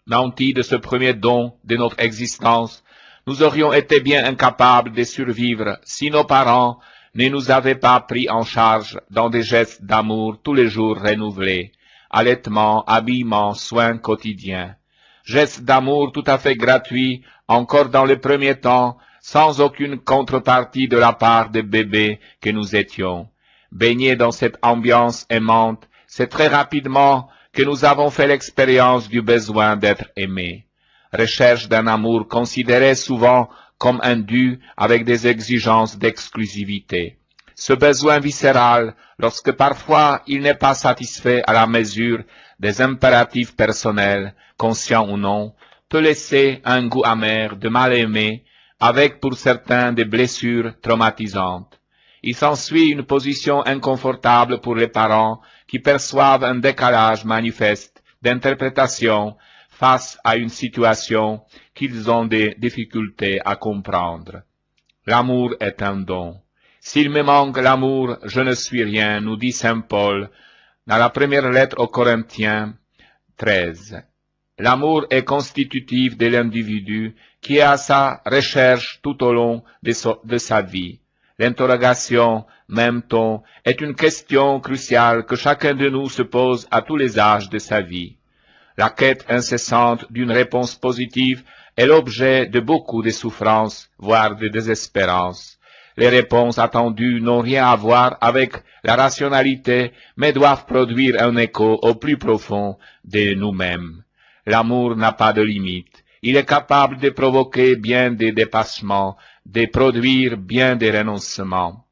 Nantis de ce premier don de notre existence, nous aurions été bien incapables de survivre si nos parents ne nous avaient pas pris en charge dans des gestes d'amour tous les jours renouvelés, allaitement, habillement, soins quotidiens. Gestes d'amour tout à fait gratuits, encore dans les premiers temps, sans aucune contrepartie de la part des bébés que nous étions. Baignés dans cette ambiance aimante, c'est très rapidement que nous avons fait l'expérience du besoin d'être aimés. Recherche d'un amour considéré souvent comme un dû avec des exigences d'exclusivité. Ce besoin viscéral, lorsque parfois il n'est pas satisfait à la mesure des impératifs personnels, conscients ou non, peut laisser un goût amer de mal aimer, avec pour certains des blessures traumatisantes. Il s'ensuit une position inconfortable pour les parents qui perçoivent un décalage manifeste d'interprétation face à une situation qu'ils ont des difficultés à comprendre. L'amour est un don. S'il me manque l'amour, je ne suis rien, nous dit saint Paul dans la première lettre aux Corinthiens 13. L'amour est constitutif de l'individu qui est à sa recherche tout au long de sa vie. L'interrogation, m'aime-t-on, est une question cruciale que chacun de nous se pose à tous les âges de sa vie. La quête incessante d'une réponse positive est l'objet de beaucoup de souffrances, voire de désespérance. Les réponses attendues n'ont rien à voir avec la rationalité, mais doivent produire un écho au plus profond de nous-mêmes. L'amour n'a pas de limite. Il est capable de provoquer bien des dépassements, de produire bien des renoncements.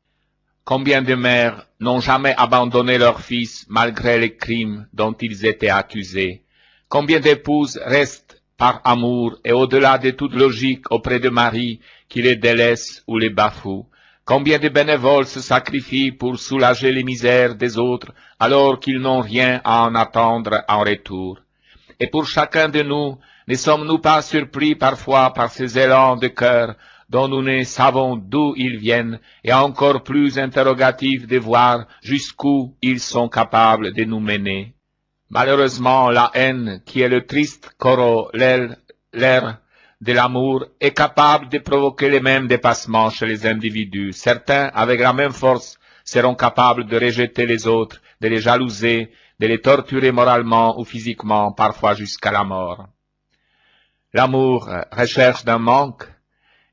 Combien de mères n'ont jamais abandonné leurs fils malgré les crimes dont ils étaient accusés? Combien d'épouses restent par amour et au-delà de toute logique auprès de maris qui les délaissent ou les bafouent? Combien de bénévoles se sacrifient pour soulager les misères des autres alors qu'ils n'ont rien à en attendre en retour? Et pour chacun de nous, ne sommes-nous pas surpris parfois par ces élans de cœur dont nous ne savons d'où ils viennent et encore plus interrogatifs de voir jusqu'où ils sont capables de nous mener? Malheureusement, la haine, qui est le triste corollaire de l'amour, est capable de provoquer les mêmes dépassements chez les individus. Certains, avec la même force, seront capables de rejeter les autres, de les jalouser, de les torturer moralement ou physiquement, parfois jusqu'à la mort. L'amour recherche d'un manque.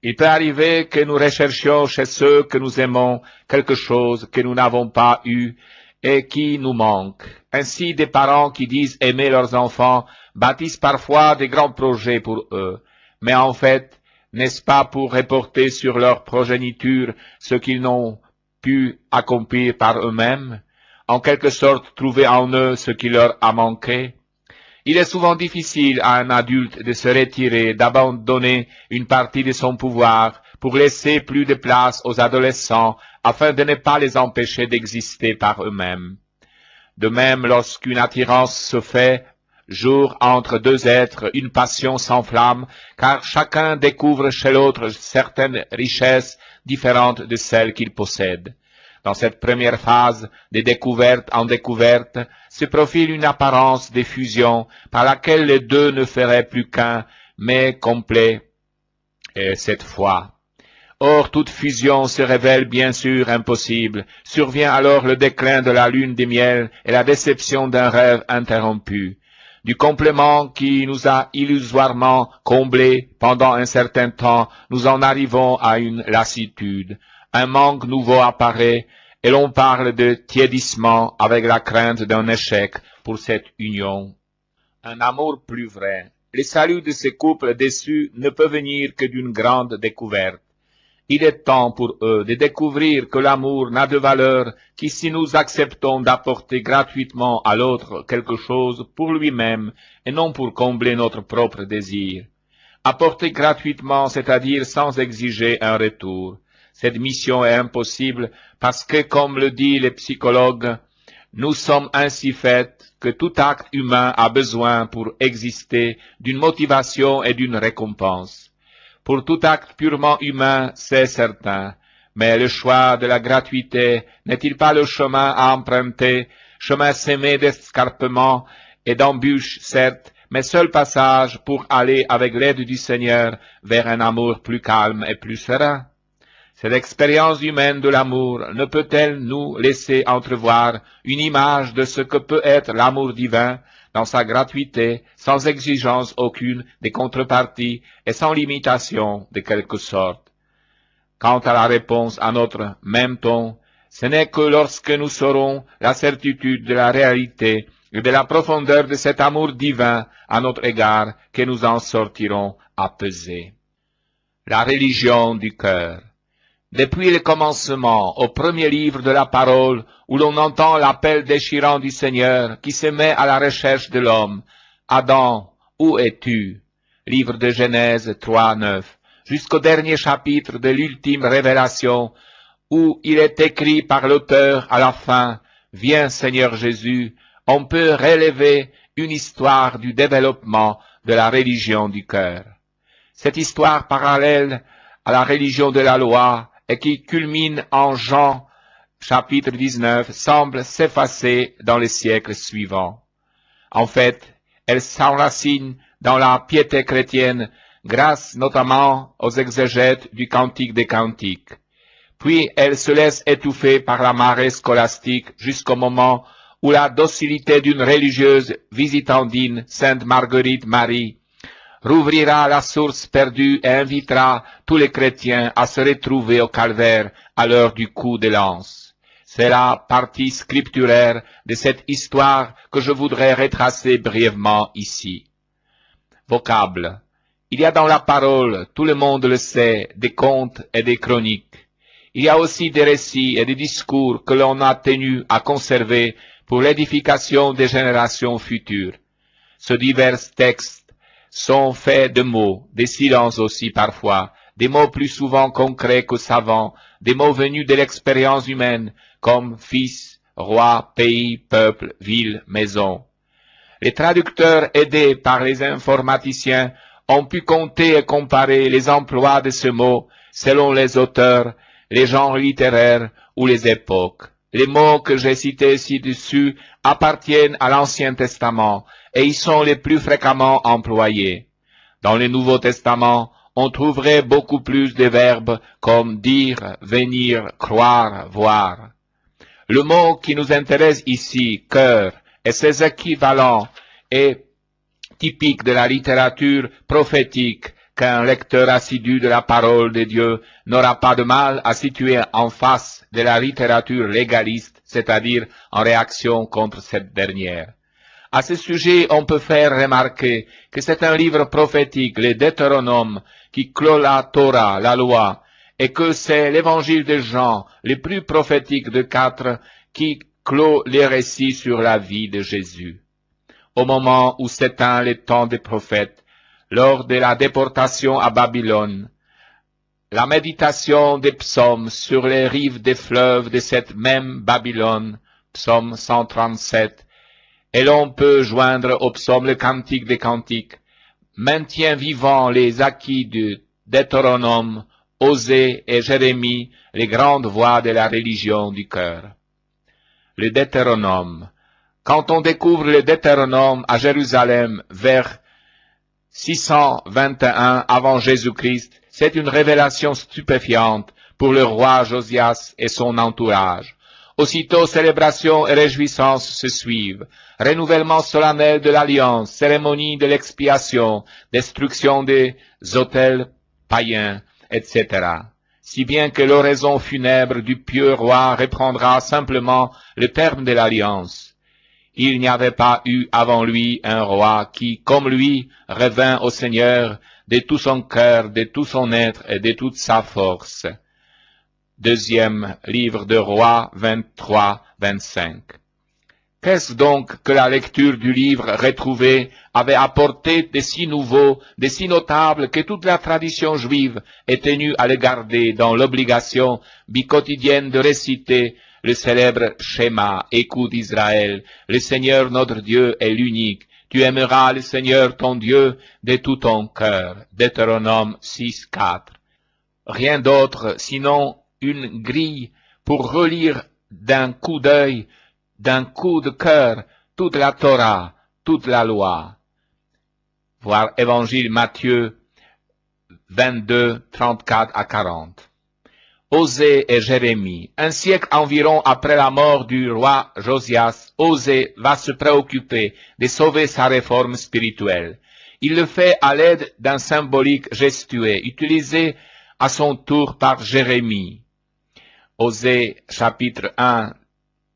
Il peut arriver que nous recherchions chez ceux que nous aimons quelque chose que nous n'avons pas eu et qui nous manque. Ainsi, des parents qui disent aimer leurs enfants bâtissent parfois des grands projets pour eux. Mais en fait, n'est-ce pas pour reporter sur leur progéniture ce qu'ils n'ont pu accomplir par eux-mêmes, en quelque sorte trouver en eux ce qui leur a manqué? Il est souvent difficile à un adulte de se retirer, d'abandonner une partie de son pouvoir pour laisser plus de place aux adolescents afin de ne pas les empêcher d'exister par eux-mêmes. De même, lorsqu'une attirance se fait jour entre deux êtres, une passion s'enflamme, car chacun découvre chez l'autre certaines richesses différentes de celles qu'il possède. Dans cette première phase, de découverte en découverte, se profile une apparence de fusion par laquelle les deux ne feraient plus qu'un, mais complet cette fois. Or, toute fusion se révèle bien sûr impossible. Survient alors le déclin de la lune de miel et la déception d'un rêve interrompu. Du complément qui nous a illusoirement comblés pendant un certain temps, nous en arrivons à une lassitude. Un manque nouveau apparaît, et l'on parle de tiédissement avec la crainte d'un échec pour cette union. Un amour plus vrai. Le salut de ces couples déçus ne peut venir que d'une grande découverte. Il est temps pour eux de découvrir que l'amour n'a de valeur que si nous acceptons d'apporter gratuitement à l'autre quelque chose pour lui-même et non pour combler notre propre désir. Apporter gratuitement, c'est-à-dire sans exiger un retour. Cette mission est impossible parce que, comme le dit les psychologues, nous sommes ainsi faits que tout acte humain a besoin pour exister d'une motivation et d'une récompense. Pour tout acte purement humain, c'est certain, mais le choix de la gratuité n'est-il pas le chemin à emprunter, chemin semé d'escarpements et d'embûches, certes, mais seul passage pour aller avec l'aide du Seigneur vers un amour plus calme et plus serein? Cette expérience humaine de l'amour ne peut-elle nous laisser entrevoir une image de ce que peut être l'amour divin dans sa gratuité, sans exigence aucune des contreparties et sans limitation de quelque sorte? Quant à la réponse à notre même ton, ce n'est que lorsque nous saurons la certitude de la réalité et de la profondeur de cet amour divin à notre égard que nous en sortirons apaisés. La religion du cœur. Depuis le commencement, au premier livre de la parole, où l'on entend l'appel déchirant du Seigneur qui se met à la recherche de l'homme, « Adam, où es-tu » Livre de Genèse 3:9, jusqu'au dernier chapitre de l'ultime révélation, où il est écrit par l'auteur à la fin, « Viens Seigneur Jésus », on peut relever une histoire du développement de la religion du cœur. Cette histoire parallèle à la religion de la loi et qui culmine en Jean chapitre 19 semble s'effacer dans les siècles suivants. En fait, elle s'enracine dans la piété chrétienne grâce notamment aux exégètes du Cantique des Cantiques. Puis elle se laisse étouffer par la marée scolastique jusqu'au moment où la docilité d'une religieuse visitandine, Sainte Marguerite Marie, rouvrira la source perdue et invitera tous les chrétiens à se retrouver au calvaire à l'heure du coup de lance. C'est la partie scripturaire de cette histoire que je voudrais retracer brièvement ici. Vocable. Il y a dans la parole, tout le monde le sait, des contes et des chroniques. Il y a aussi des récits et des discours que l'on a tenu à conserver pour l'édification des générations futures. Ce divers textes sont faits de mots, des silences aussi parfois, des mots plus souvent concrets que savants, des mots venus de l'expérience humaine, comme fils, roi, pays, peuple, ville, maison. Les traducteurs aidés par les informaticiens ont pu compter et comparer les emplois de ce mot selon les auteurs, les genres littéraires ou les époques. Les mots que j'ai cités ci-dessus appartiennent à l'Ancien Testament et y sont les plus fréquemment employés. Dans le Nouveau Testament, on trouverait beaucoup plus de verbes comme dire, venir, croire, voir. Le mot qui nous intéresse ici, cœur, et ses équivalents, est typique de la littérature prophétique qu'un lecteur assidu de la parole de Dieu n'aura pas de mal à situer en face de la littérature légaliste, c'est-à-dire en réaction contre cette dernière. À ce sujet, on peut faire remarquer que c'est un livre prophétique, le Deutéronome, qui clôt la Torah, la loi, et que c'est l'évangile de Jean, le plus prophétique de 4, qui clôt les récits sur la vie de Jésus. Au moment où s'éteint le temps des prophètes, lors de la déportation à Babylone, la méditation des psaumes sur les rives des fleuves de cette même Babylone, psaume 137, et l'on peut joindre au psaume le cantique des cantiques, maintient vivant les acquis du Deutéronome, Osée et Jérémie, les grandes voies de la religion du cœur. Le Deutéronome. Quand on découvre le Deutéronome à Jérusalem vers 621 avant Jésus-Christ, c'est une révélation stupéfiante pour le roi Josias et son entourage. Aussitôt, célébration et réjouissance se suivent. Renouvellement solennel de l'alliance, cérémonie de l'expiation, destruction des autels païens, etc. Si bien que l'oraison funèbre du pieux roi reprendra simplement le terme de l'alliance. Il n'y avait pas eu avant lui un roi qui, comme lui, revint au Seigneur de tout son cœur, de tout son être et de toute sa force. Deuxième livre de Rois 23-25. Qu'est-ce donc que la lecture du livre retrouvé avait apporté de si nouveau, de si notable que toute la tradition juive est tenue à le garder dans l'obligation biquotidienne de réciter le célèbre schéma, écoute Israël, le Seigneur notre Dieu est l'unique, tu aimeras le Seigneur ton Dieu de tout ton cœur. Deutéronome 6-4. Rien d'autre sinon une grille pour relire d'un coup d'œil, d'un coup de cœur, toute la Torah, toute la loi. Voir Évangile Matthieu 22, 34 à 40. Osée et Jérémie. Un siècle environ après la mort du roi Josias, Osée va se préoccuper de sauver sa réforme spirituelle. Il le fait à l'aide d'un symbolique gestué, utilisé à son tour par Jérémie. Osée chapitre 1,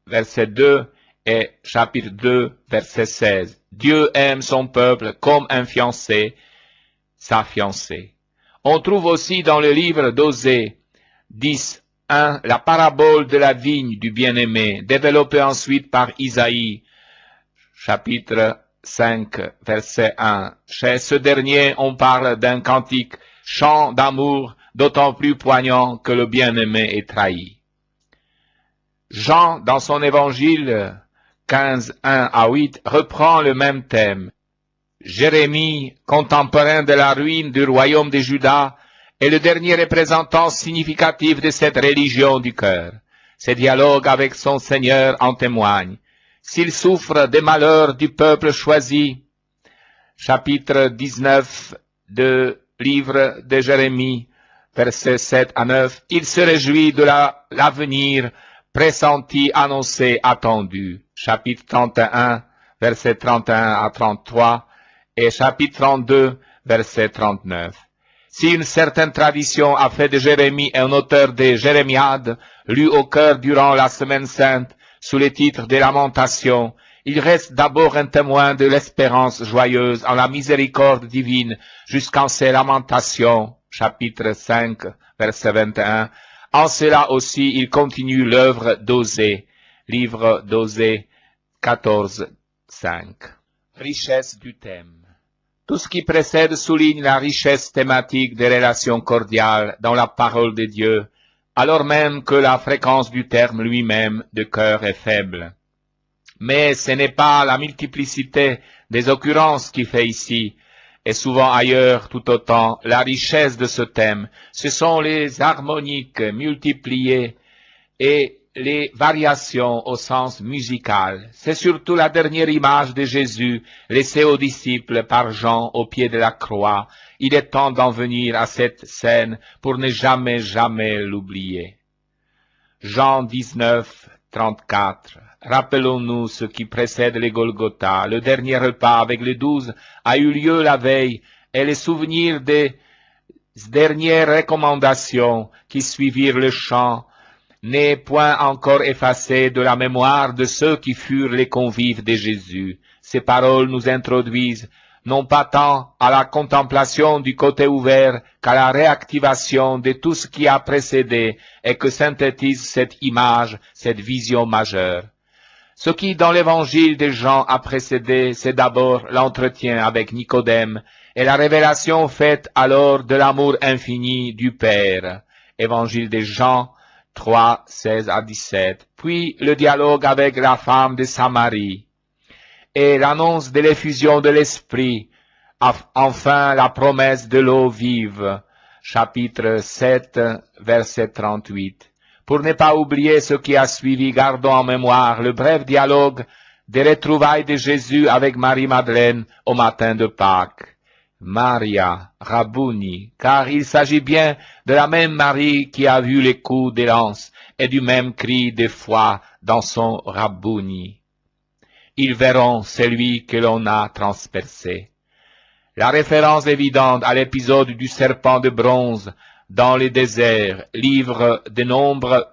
verset 2 et chapitre 2, verset 16. Dieu aime son peuple comme un fiancé, sa fiancée. On trouve aussi dans le livre d'Osée 10:1 la parabole de la vigne du bien-aimé, développée ensuite par Isaïe, chapitre 5, verset 1. Chez ce dernier, on parle d'un cantique, chant d'amour, d'autant plus poignant que le bien-aimé est trahi. Jean, dans son évangile 15:1 à 8, reprend le même thème. Jérémie, contemporain de la ruine du royaume de Juda, est le dernier représentant significatif de cette religion du cœur. Ses dialogues avec son Seigneur en témoignent. S'il souffre des malheurs du peuple choisi, chapitre 19 du livre de Jérémie, versets 7 à 9, il se réjouit de l'avenir pressenti, annoncé, attendu. Chapitre 31, versets 31 à 33, et chapitre 32, verset 39. Si une certaine tradition a fait de Jérémie un auteur des Jérémiades, lu au cœur durant la Semaine Sainte, sous le titre des Lamentations, il reste d'abord un témoin de l'espérance joyeuse en la miséricorde divine jusqu'en ses Lamentations, chapitre 5, verset 21. En cela aussi, il continue l'œuvre d'Osée, livre d'Osée 14, 5. Richesse du thème. Tout ce qui précède souligne la richesse thématique des relations cordiales dans la parole de Dieu, alors même que la fréquence du terme lui-même de cœur est faible. Mais ce n'est pas la multiplicité des occurrences qui fait ici, et souvent ailleurs tout autant, la richesse de ce thème. Ce sont les harmoniques multipliées et les variations au sens musical. C'est surtout la dernière image de Jésus laissée aux disciples par Jean au pied de la croix. Il est temps d'en venir à cette scène pour ne jamais l'oublier. Jean 19, 34. Rappelons-nous ce qui précède les Golgotha. Le dernier repas avec les 12 a eu lieu la veille et les souvenirs des dernières recommandations qui suivirent le chant n'est point encore effacé de la mémoire de ceux qui furent les convives de Jésus. Ces paroles nous introduisent non pas tant à la contemplation du côté ouvert qu'à la réactivation de tout ce qui a précédé et que synthétise cette image, cette vision majeure. Ce qui, dans l'évangile de Jean, a précédé, c'est d'abord l'entretien avec Nicodème et la révélation faite alors de l'amour infini du Père. Évangile de Jean 3, 16 à 17. Puis le dialogue avec la femme de Samarie et l'annonce de l'effusion de l'Esprit. Enfin, la promesse de l'eau vive. Chapitre 7, verset 38. Pour ne pas oublier ce qui a suivi, gardons en mémoire le bref dialogue des retrouvailles de Jésus avec Marie-Madeleine au matin de Pâques. Maria, Rabboni, car il s'agit bien de la même Marie qui a vu les coups de lance et du même cri de foi dans son Rabboni. Ils verront celui que l'on a transpercé. La référence évidente à l'épisode du serpent de bronze dans le désert, livre de Nombres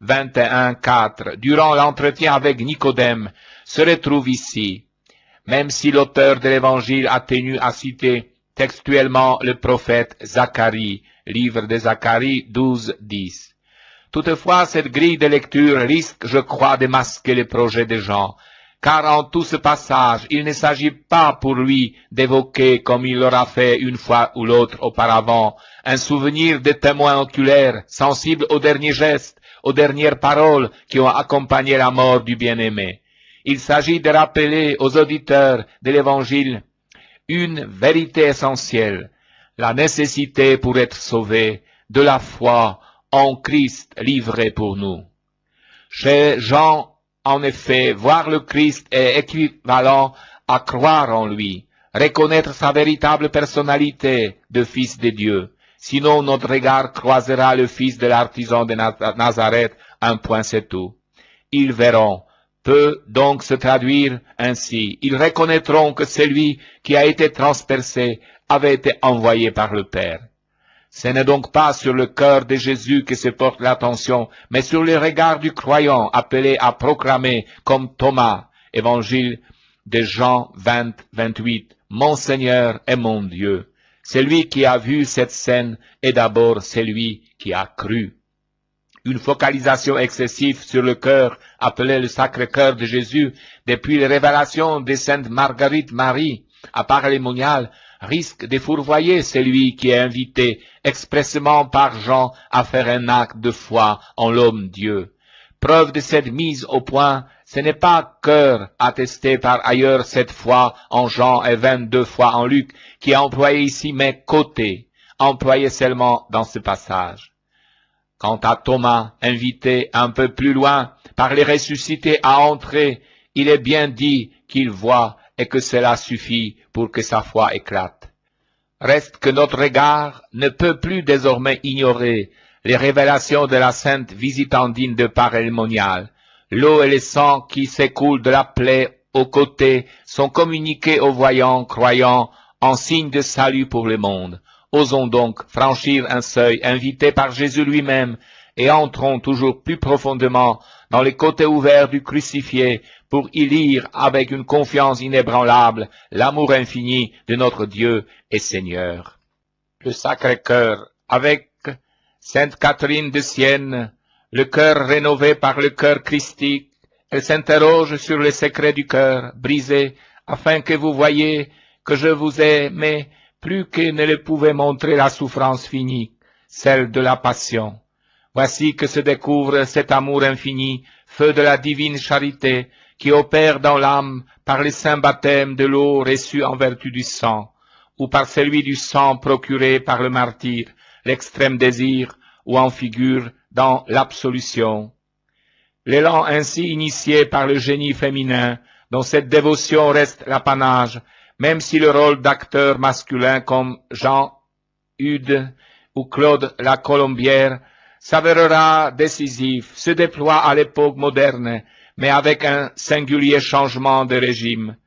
21:4, durant l'entretien avec Nicodème, se retrouve ici, même si l'auteur de l'Évangile a tenu à citer textuellement le prophète Zacharie, livre de Zacharie 12:10. Toutefois, cette grille de lecture risque, je crois, de masquer le projet de Jean, car en tout ce passage, il ne s'agit pas pour lui d'évoquer, comme il l'aura fait une fois ou l'autre auparavant, un souvenir de témoins oculaires, sensibles aux derniers gestes, aux dernières paroles qui ont accompagné la mort du bien-aimé. Il s'agit de rappeler aux auditeurs de l'Évangile une vérité essentielle, la nécessité pour être sauvé de la foi en Christ livré pour nous. Chez Jean, en effet, voir le Christ est équivalent à croire en lui, reconnaître sa véritable personnalité de Fils de Dieu. Sinon, notre regard croisera le Fils de l'artisan de Nazareth, un point c'est tout. Ils verront, peut donc se traduire ainsi. Ils reconnaîtront que celui qui a été transpercé avait été envoyé par le Père. Ce n'est donc pas sur le cœur de Jésus que se porte l'attention, mais sur le regard du croyant appelé à proclamer, comme Thomas, Évangile de Jean 20, 28, « Mon Seigneur et mon Dieu ». Celui qui a vu cette scène est d'abord celui qui a cru. Une focalisation excessive sur le cœur, appelé le Sacré-Cœur de Jésus, depuis les révélations de Sainte Marguerite Marie, à part les moniales, risque de fourvoyer celui qui est invité expressément par Jean à faire un acte de foi en l'homme-Dieu. Preuve de cette mise au point, ce n'est pas cœur attesté par ailleurs cette fois en Jean et 22 fois en Luc, qui est employé ici, mais côté, employé seulement dans ce passage. Quant à Thomas, invité un peu plus loin par les ressuscités à entrer, il est bien dit qu'il voit et que cela suffit pour que sa foi éclate. Reste que notre regard ne peut plus désormais ignorer les révélations de la sainte visitandine de Paray-le-Monial. L'eau et le sang qui s'écoulent de la plaie aux côtés sont communiqués aux voyants, croyants, en signe de salut pour le monde. Osons donc franchir un seuil invité par Jésus lui-même et entrons toujours plus profondément dans les côtés ouverts du crucifié pour y lire avec une confiance inébranlable l'amour infini de notre Dieu et Seigneur. Le Sacré-Cœur, avec Sainte Catherine de Sienne, le cœur rénové par le cœur christique, elle s'interroge sur les secrets du cœur brisé, afin que vous voyiez que je vous ai aimé plus que ne le pouvait montrer la souffrance finie, celle de la passion. Voici que se découvre cet amour infini, feu de la divine charité, qui opère dans l'âme par le saint baptême de l'eau reçue en vertu du sang, ou par celui du sang procuré par le martyr, l'extrême désir, ou en figure dans l'absolution. L'élan ainsi initié par le génie féminin, dont cette dévotion reste l'apanage, même si le rôle d'acteur masculin comme Jean Eudes ou Claude la Colombière s'avérera décisif, se déploie à l'époque moderne, mais avec un singulier changement de régime.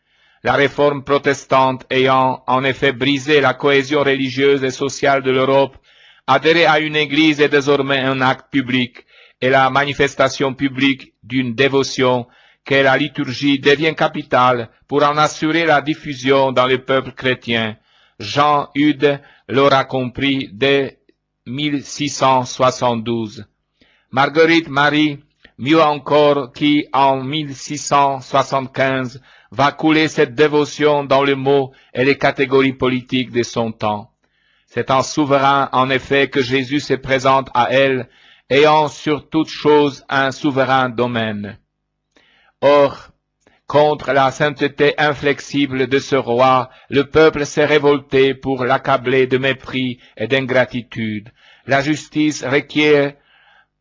La réforme protestante ayant en effet brisé la cohésion religieuse et sociale de l'Europe, adhérer à une église est désormais un acte public et la manifestation publique d'une dévotion qu'est la liturgie devient capitale pour en assurer la diffusion dans le peuple chrétien. Jean Eudes l'aura compris dès 1672. Marguerite Marie, mieux encore, qui en 1675 va couler cette dévotion dans les mots et les catégories politiques de son temps. C'est en souverain, en effet, que Jésus se présente à elle, ayant sur toute chose un souverain domaine. Or, contre la sainteté inflexible de ce roi, le peuple s'est révolté pour l'accabler de mépris et d'ingratitude. La justice requiert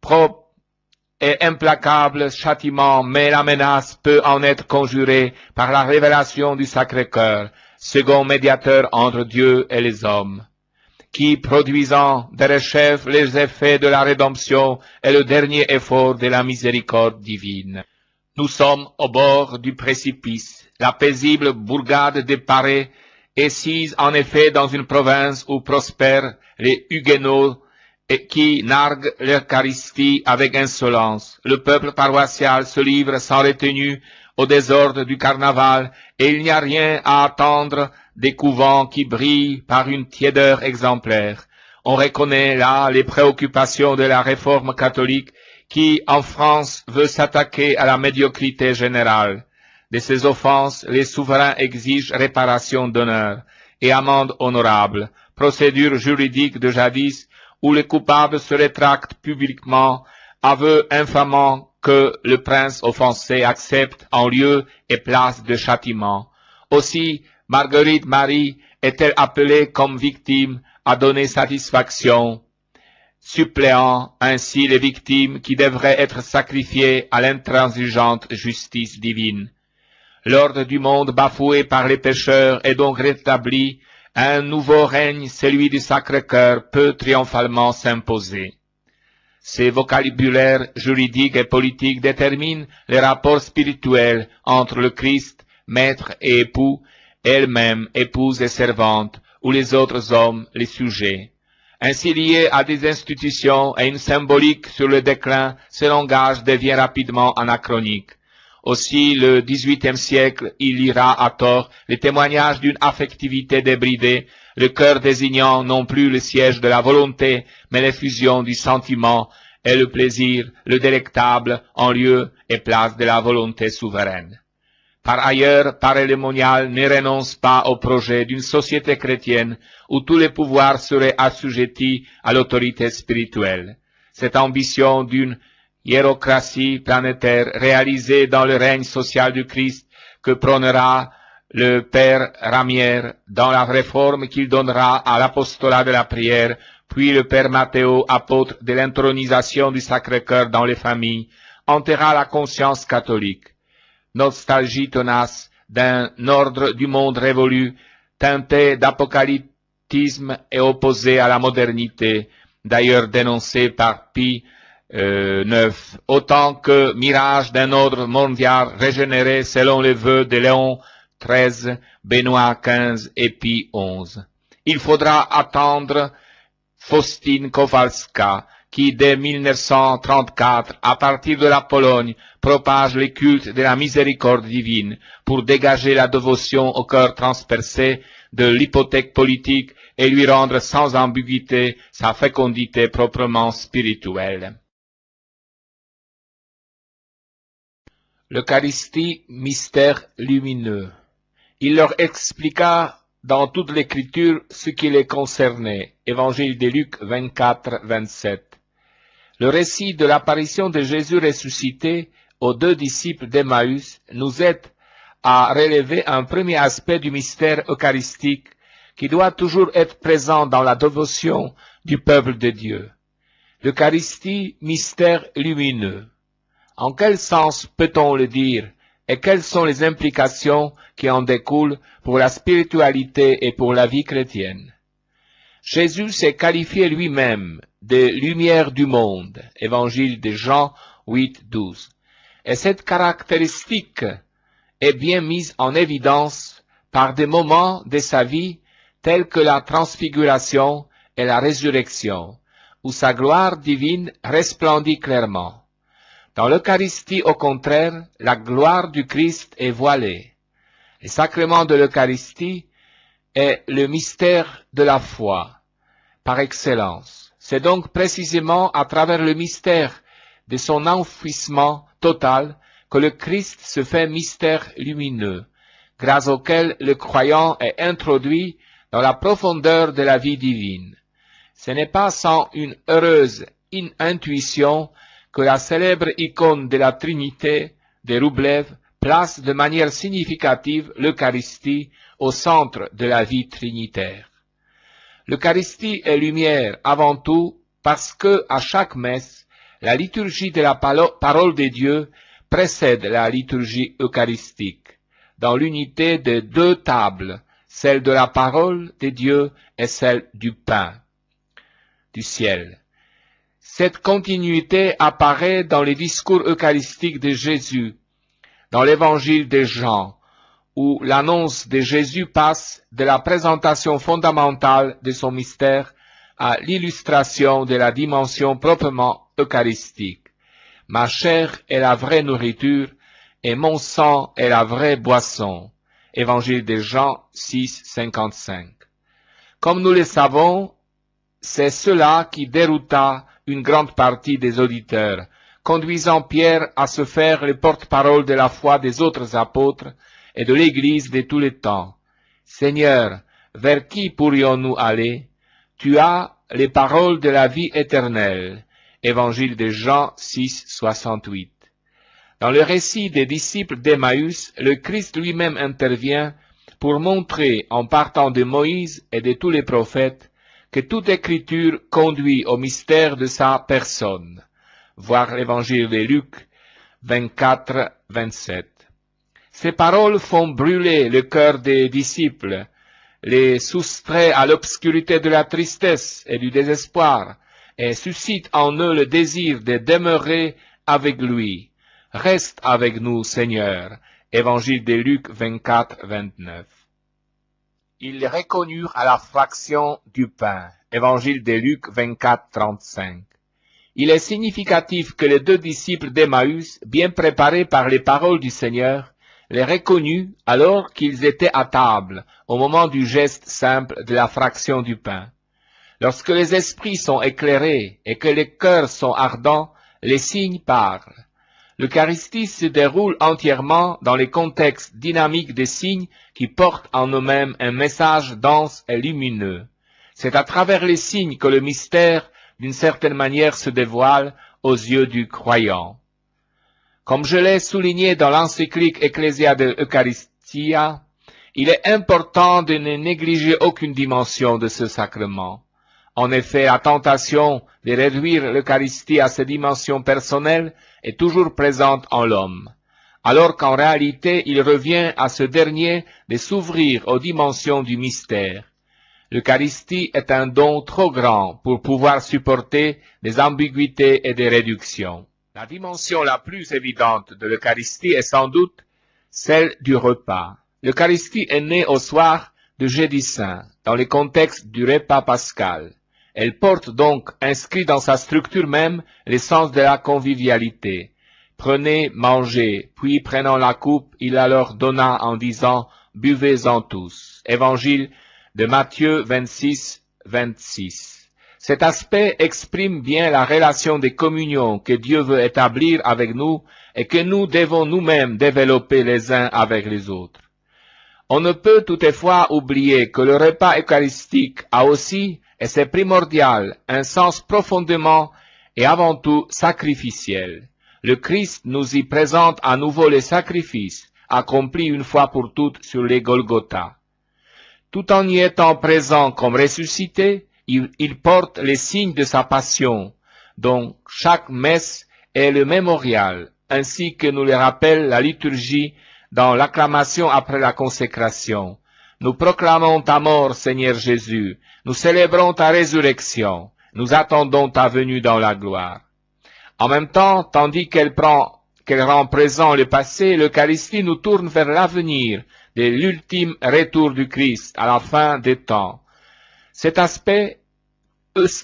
propre et implacable châtiment, mais la menace peut en être conjurée par la révélation du Sacré-Cœur, second médiateur entre Dieu et les hommes, qui, produisant derechef les effets de la rédemption, est le dernier effort de la miséricorde divine. Nous sommes au bord du précipice. La paisible bourgade de Paris est sise en effet dans une province où prospèrent les Huguenots et qui narguent l'Eucharistie avec insolence. Le peuple paroissial se livre sans retenue au désordre du carnaval et il n'y a rien à attendre des couvents qui brillent par une tiédeur exemplaire. On reconnaît là les préoccupations de la réforme catholique qui, en France, veut s'attaquer à la médiocrité générale. De ces offenses, les souverains exigent réparation d'honneur et amende honorable, procédure juridique de jadis où les coupables se rétractent publiquement, aveu infamant que le prince offensé accepte en lieu et place de châtiment. Aussi, Marguerite Marie est-elle appelée comme victime à donner satisfaction, suppléant ainsi les victimes qui devraient être sacrifiées à l'intransigeante justice divine. L'ordre du monde bafoué par les pécheurs est donc rétabli, un nouveau règne, celui du Sacré-Cœur, peut triomphalement s'imposer. Ces vocabulaires juridiques et politiques déterminent les rapports spirituels entre le Christ, maître et époux, elle-même épouse et servante, ou les autres hommes, les sujets. Ainsi lié à des institutions et une symbolique sur le déclin, ce langage devient rapidement anachronique. Aussi, le XVIIIe siècle, il lira à tort les témoignages d'une affectivité débridée, le cœur désignant non plus le siège de la volonté, mais l'effusion du sentiment et le plaisir, le délectable, en lieu et place de la volonté souveraine. Par ailleurs, Paray-le-Monial ne renonce pas au projet d'une société chrétienne où tous les pouvoirs seraient assujettis à l'autorité spirituelle. Cette ambition d'une hiérocratie planétaire réalisée dans le règne social du Christ que prônera le Père Ramière dans la réforme qu'il donnera à l'apostolat de la prière, puis le Père Matthéo, apôtre de l'intronisation du Sacré-Cœur dans les familles, enterra la conscience catholique. Nostalgie tenace d'un ordre du monde révolu, teinté d'apocalyptisme et opposé à la modernité, d'ailleurs dénoncé par Pie IX, autant que mirage d'un ordre mondial régénéré selon les vœux de Léon XIII, Benoît XV et Pie XI. Il faudra attendre Faustine Kowalska, qui dès 1934, à partir de la Pologne, propage le culte de la miséricorde divine pour dégager la dévotion au cœur transpercé de l'hypothèque politique et lui rendre sans ambiguïté sa fécondité proprement spirituelle. L'Eucharistie, mystère lumineux. Il leur expliqua dans toute l'Écriture ce qui les concernait. Évangile de Luc 24, 27. Le récit de l'apparition de Jésus ressuscité aux deux disciples d'Emmaüs nous aide à relever un premier aspect du mystère eucharistique qui doit toujours être présent dans la dévotion du peuple de Dieu. L'Eucharistie, mystère lumineux. En quel sens peut-on le dire et quelles sont les implications qui en découlent pour la spiritualité et pour la vie chrétienne? Jésus s'est qualifié lui-même de lumière du monde, évangile de Jean 8, 12. Et cette caractéristique est bien mise en évidence par des moments de sa vie tels que la transfiguration et la résurrection, où sa gloire divine resplendit clairement. Dans l'Eucharistie, au contraire, la gloire du Christ est voilée. Le sacrement de l'Eucharistie est le mystère de la foi, par excellence. C'est donc précisément à travers le mystère de son enfouissement total que le Christ se fait mystère lumineux, grâce auquel le croyant est introduit dans la profondeur de la vie divine. Ce n'est pas sans une heureuse intuition que la célèbre icône de la Trinité de Roublev place de manière significative l'Eucharistie au centre de la vie trinitaire. L'Eucharistie est lumière avant tout parce que, à chaque messe, la liturgie de la parole de Dieu précède la liturgie eucharistique, dans l'unité de deux tables, celle de la parole de Dieu et celle du pain du ciel. Cette continuité apparaît dans les discours eucharistiques de Jésus, dans l'évangile de Jean, où l'annonce de Jésus passe de la présentation fondamentale de son mystère à l'illustration de la dimension proprement eucharistique. Ma chair est la vraie nourriture et mon sang est la vraie boisson. Évangile de Jean 6, 55. Comme nous le savons, c'est cela qui dérouta une grande partie des auditeurs, conduisant Pierre à se faire le porte-parole de la foi des autres apôtres et de l'Église de tous les temps. Seigneur, vers qui pourrions-nous aller? Tu as les paroles de la vie éternelle. Évangile de Jean 6, 68. Dans le récit des disciples d'Emmaüs, le Christ lui-même intervient pour montrer, en partant de Moïse et de tous les prophètes, que toute écriture conduit au mystère de sa personne. Voir l'évangile de Luc 24, 27. Ces paroles font brûler le cœur des disciples, les soustraient à l'obscurité de la tristesse et du désespoir, et suscitent en eux le désir de demeurer avec lui. Reste avec nous, Seigneur. Évangile de Luc 24, 29. Ils reconnurent à la fraction du pain. Évangile de Luc 24, 35. Il est significatif que les deux disciples d'Emmaüs, bien préparés par les paroles du Seigneur, les reconnurent alors qu'ils étaient à table, au moment du geste simple de la fraction du pain. Lorsque les esprits sont éclairés et que les cœurs sont ardents, les signes parlent. L'Eucharistie se déroule entièrement dans les contextes dynamiques des signes qui portent en eux-mêmes un message dense et lumineux. C'est à travers les signes que le mystère, d'une certaine manière, se dévoile aux yeux du croyant. Comme je l'ai souligné dans l'encyclique Ecclesia de Eucharistia, il est important de ne négliger aucune dimension de ce sacrement. En effet, la tentation de réduire l'Eucharistie à ses dimensions personnelles est toujours présente en l'homme, alors qu'en réalité il revient à ce dernier de s'ouvrir aux dimensions du mystère. L'Eucharistie est un don trop grand pour pouvoir supporter des ambiguïtés et des réductions. La dimension la plus évidente de l'Eucharistie est sans doute celle du repas. L'Eucharistie est née au soir de Jeudi Saint, dans le contexte du repas pascal. Elle porte donc, inscrit dans sa structure même, l'essence de la convivialité. Prenez, mangez, puis prenant la coupe, il la leur donna en disant, buvez-en tous. Évangile de Matthieu 26, 26. Cet aspect exprime bien la relation de communion que Dieu veut établir avec nous et que nous devons nous-mêmes développer les uns avec les autres. On ne peut toutefois oublier que le repas eucharistique a aussi, et c'est primordial, un sens profondément et avant tout sacrificiel. Le Christ nous y présente à nouveau les sacrifices accomplis une fois pour toutes sur les Golgotha. Tout en y étant présent comme ressuscité, il porte les signes de sa passion, dont chaque messe est le mémorial, ainsi que nous le rappelle la liturgie dans l'acclamation après la consécration. Nous proclamons ta mort, Seigneur Jésus, nous célébrons ta résurrection, nous attendons ta venue dans la gloire. En même temps, tandis qu'elle qu'elle rend présent le passé, l'Eucharistie nous tourne vers l'avenir de l'ultime retour du Christ à la fin des temps. Cet aspect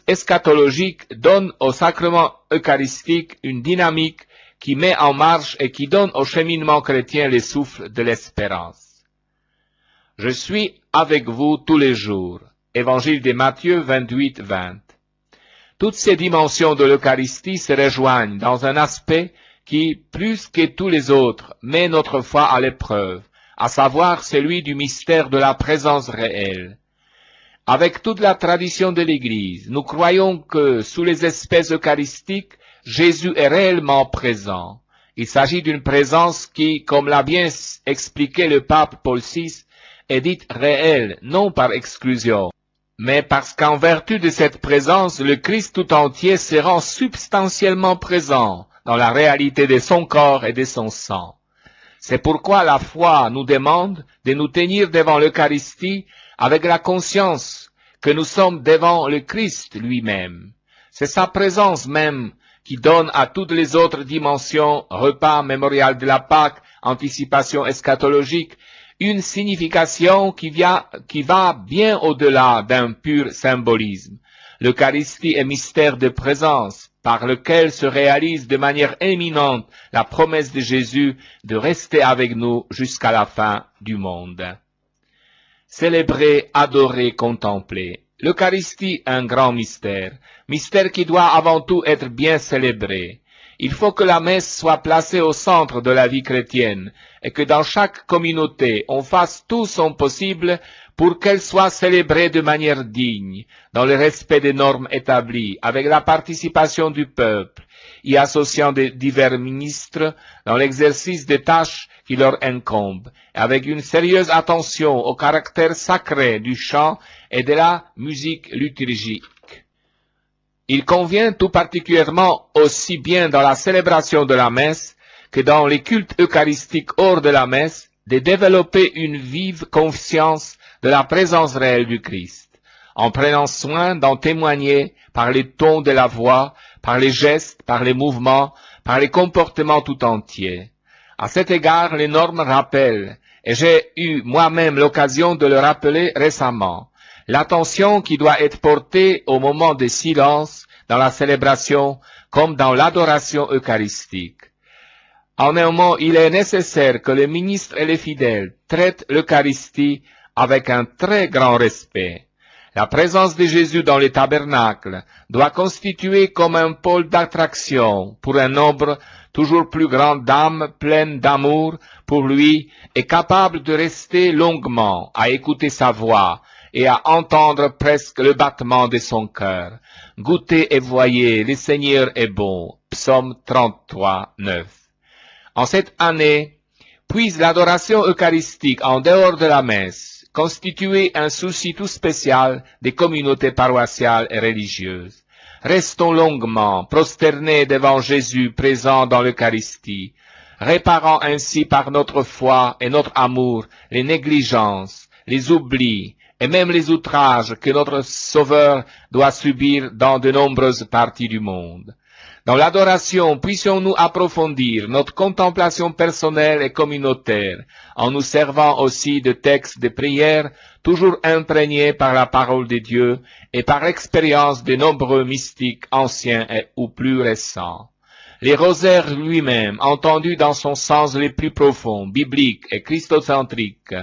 eschatologique donne au sacrement eucharistique une dynamique qui met en marche et qui donne au cheminement chrétien les souffles de l'espérance. Je suis avec vous tous les jours. Évangile de Matthieu 28-20. Toutes ces dimensions de l'Eucharistie se rejoignent dans un aspect qui, plus que tous les autres, met notre foi à l'épreuve, à savoir celui du mystère de la présence réelle. Avec toute la tradition de l'Église, nous croyons que sous les espèces eucharistiques, Jésus est réellement présent. Il s'agit d'une présence qui, comme l'a bien expliqué le pape Paul VI, est dite réelle, non par exclusion, mais parce qu'en vertu de cette présence, le Christ tout entier se rend substantiellement présent dans la réalité de son corps et de son sang. C'est pourquoi la foi nous demande de nous tenir devant l'Eucharistie avec la conscience que nous sommes devant le Christ lui-même. C'est sa présence même qui donne à toutes les autres dimensions, repas, mémorial de la Pâque, anticipation eschatologique, une signification qui va bien au-delà d'un pur symbolisme. L'Eucharistie est mystère de présence, par lequel se réalise de manière éminente la promesse de Jésus de rester avec nous jusqu'à la fin du monde. Célébrer, adorer, contempler. L'Eucharistie est un grand mystère, mystère qui doit avant tout être bien célébré. Il faut que la messe soit placée au centre de la vie chrétienne et que dans chaque communauté, on fasse tout son possible pour qu'elle soit célébrée de manière digne, dans le respect des normes établies, avec la participation du peuple, y associant des divers ministres dans l'exercice des tâches qui leur incombent, avec une sérieuse attention au caractère sacré du chant et de la musique liturgique. Il convient tout particulièrement aussi bien dans la célébration de la messe que dans les cultes eucharistiques hors de la messe de développer une vive conscience de la présence réelle du Christ, en prenant soin d'en témoigner par les tons de la voix, par les gestes, par les mouvements, par les comportements tout entiers. À cet égard, les normes rappellent, et j'ai eu moi-même l'occasion de le rappeler récemment, l'attention qui doit être portée au moment de silence dans la célébration comme dans l'adoration eucharistique. En un mot, il est nécessaire que les ministres et les fidèles traitent l'Eucharistie avec un très grand respect. La présence de Jésus dans les tabernacles doit constituer comme un pôle d'attraction pour un nombre toujours plus grand d'âmes pleines d'amour pour lui et capables de rester longuement à écouter sa voix et à entendre presque le battement de son cœur. Goûtez et voyez, le Seigneur est bon. Psaume 33, 9. En cette année, puise l'adoration eucharistique en dehors de la messe constituer un souci tout spécial des communautés paroissiales et religieuses. Restons longuement prosternés devant Jésus présent dans l'Eucharistie, réparant ainsi par notre foi et notre amour les négligences, les oublis et même les outrages que notre Sauveur doit subir dans de nombreuses parties du monde. Dans l'adoration, puissions-nous approfondir notre contemplation personnelle et communautaire, en nous servant aussi de textes de prière, toujours imprégnés par la parole de Dieu et par l'expérience de nombreux mystiques anciens ou plus récents. Les rosaires lui-même, entendus dans son sens le plus profond, biblique et christocentrique,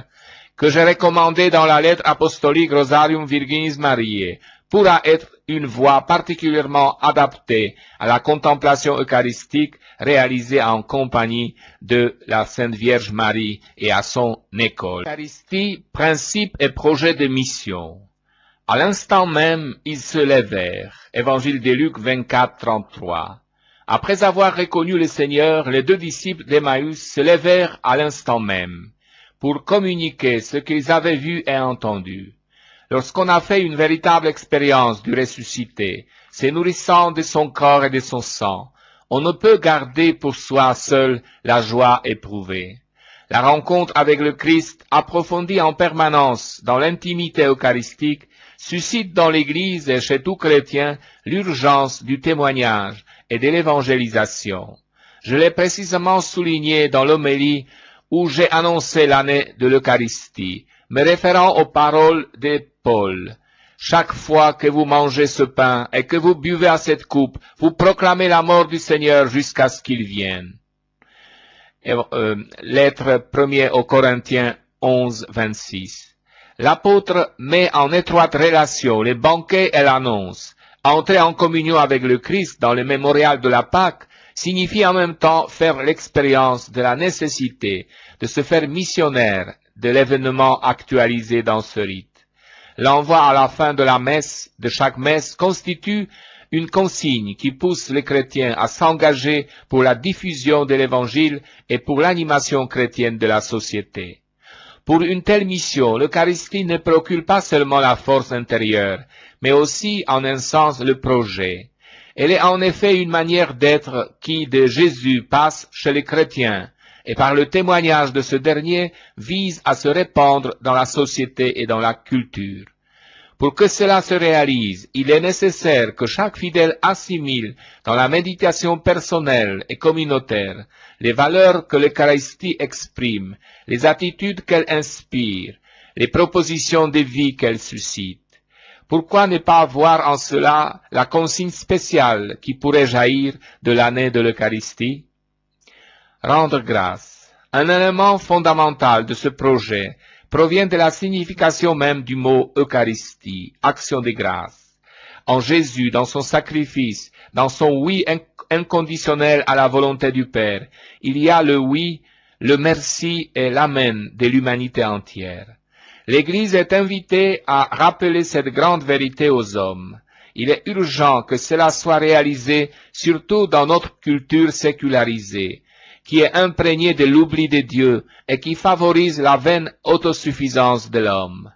que j'ai recommandé dans la lettre apostolique Rosarium Virginis Mariae, pourra être une voie particulièrement adaptée à la contemplation eucharistique réalisée en compagnie de la Sainte Vierge Marie et à son école. Eucharistie, principe et projet de mission. À l'instant même, ils se levèrent. Évangile de Luc 24, 33. Après avoir reconnu le Seigneur, les deux disciples d'Emmaüs se levèrent à l'instant même pour communiquer ce qu'ils avaient vu et entendu. Lorsqu'on a fait une véritable expérience du ressuscité, se nourrissant de son corps et de son sang, on ne peut garder pour soi seul la joie éprouvée. La rencontre avec le Christ, approfondie en permanence dans l'intimité eucharistique, suscite dans l'Église et chez tout chrétien l'urgence du témoignage et de l'évangélisation. Je l'ai précisément souligné dans l'homélie où j'ai annoncé l'année de l'Eucharistie, me référant aux paroles de Paul. Chaque fois que vous mangez ce pain et que vous buvez à cette coupe, vous proclamez la mort du Seigneur jusqu'à ce qu'il vienne. Lettre 1er aux Corinthiens 11, 26. L'apôtre met en étroite relation les banquets et l'annonce. Entrer en communion avec le Christ dans le mémorial de la Pâque signifie en même temps faire l'expérience de la nécessité de se faire missionnaire de l'événement actualisé dans ce rite. L'envoi à la fin de la messe, de chaque messe, constitue une consigne qui pousse les chrétiens à s'engager pour la diffusion de l'Évangile et pour l'animation chrétienne de la société. Pour une telle mission, l'Eucharistie ne procure pas seulement la force intérieure, mais aussi en un sens le projet. Elle est en effet une manière d'être qui de Jésus passe chez les chrétiens, et par le témoignage de ce dernier vise à se répandre dans la société et dans la culture. Pour que cela se réalise, il est nécessaire que chaque fidèle assimile dans la méditation personnelle et communautaire les valeurs que l'Eucharistie exprime, les attitudes qu'elle inspire, les propositions de vie qu'elle suscite. Pourquoi ne pas voir en cela la consigne spéciale qui pourrait jaillir de l'année de l'Eucharistie? Rendre grâce. Un élément fondamental de ce projet provient de la signification même du mot Eucharistie, action de grâce. En Jésus, dans son sacrifice, dans son oui inconditionnel à la volonté du Père, il y a le oui, le merci et l'amen de l'humanité entière. L'Église est invitée à rappeler cette grande vérité aux hommes. Il est urgent que cela soit réalisé, surtout dans notre culture sécularisée, qui est imprégnée de l'oubli de Dieu et qui favorise la vaine autosuffisance de l'homme.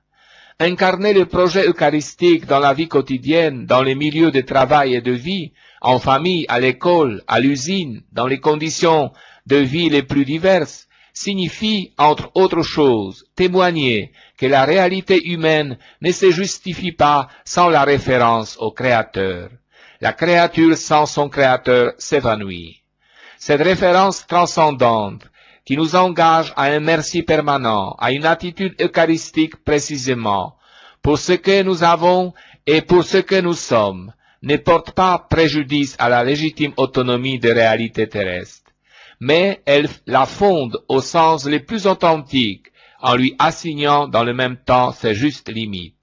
Incarner le projet eucharistique dans la vie quotidienne, dans les milieux de travail et de vie, en famille, à l'école, à l'usine, dans les conditions de vie les plus diverses, signifie, entre autres choses, témoigner que la réalité humaine ne se justifie pas sans la référence au Créateur. La créature sans son Créateur s'évanouit. Cette référence transcendante qui nous engage à un merci permanent, à une attitude eucharistique précisément, pour ce que nous avons et pour ce que nous sommes, ne porte pas préjudice à la légitime autonomie des réalités terrestres, mais elle la fonde au sens le plus authentique, en lui assignant dans le même temps ses justes limites.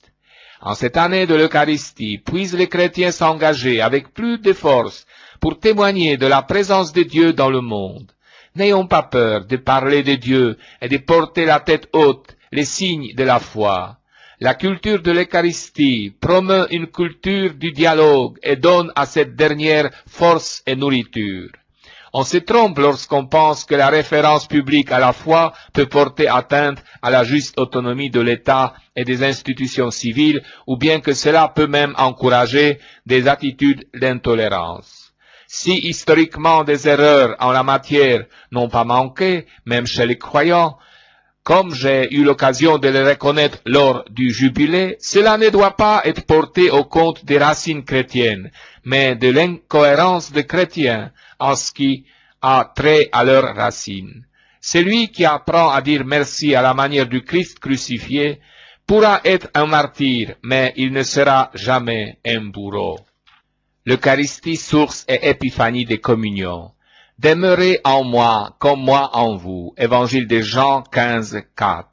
En cette année de l'Eucharistie, puissent les chrétiens s'engager avec plus de force pour témoigner de la présence de Dieu dans le monde. N'ayons pas peur de parler de Dieu et de porter la tête haute, les signes de la foi. La culture de l'Eucharistie promeut une culture du dialogue et donne à cette dernière force et nourriture. On se trompe lorsqu'on pense que la référence publique à la foi peut porter atteinte à la juste autonomie de l'État et des institutions civiles, ou bien que cela peut même encourager des attitudes d'intolérance. Si historiquement des erreurs en la matière n'ont pas manqué, même chez les croyants, comme j'ai eu l'occasion de le reconnaître lors du jubilé, cela ne doit pas être porté au compte des racines chrétiennes, mais de l'incohérence des chrétiens en ce qui a trait à leurs racines. Celui qui apprend à dire merci à la manière du Christ crucifié pourra être un martyr, mais il ne sera jamais un bourreau. L'Eucharistie, source et épiphanie des communions. Demeurez en moi comme moi en vous. Évangile de Jean 15, 4.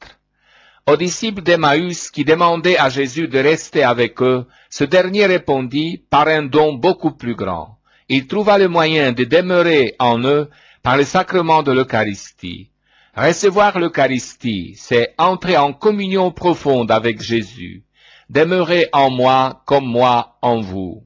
Aux disciples d'Emmaüs qui demandaient à Jésus de rester avec eux, ce dernier répondit par un don beaucoup plus grand. Il trouva le moyen de demeurer en eux par le sacrement de l'Eucharistie. Recevoir l'Eucharistie, c'est entrer en communion profonde avec Jésus. Demeurez en moi comme moi en vous.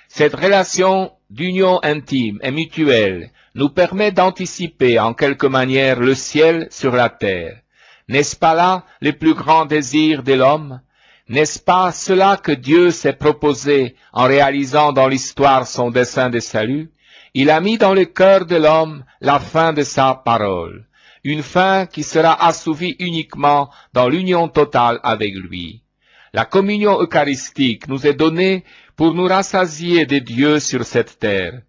Cette relation d'union intime et mutuelle nous permet d'anticiper en quelque manière le ciel sur la terre. N'est-ce pas là le plus grand désir de l'homme? N'est-ce pas cela que Dieu s'est proposé en réalisant dans l'histoire son dessein de salut? Il a mis dans le cœur de l'homme la fin de sa parole, une fin qui sera assouvie uniquement dans l'union totale avec lui. La communion eucharistique nous est donnée pour nous rassasier de Dieu sur cette terre.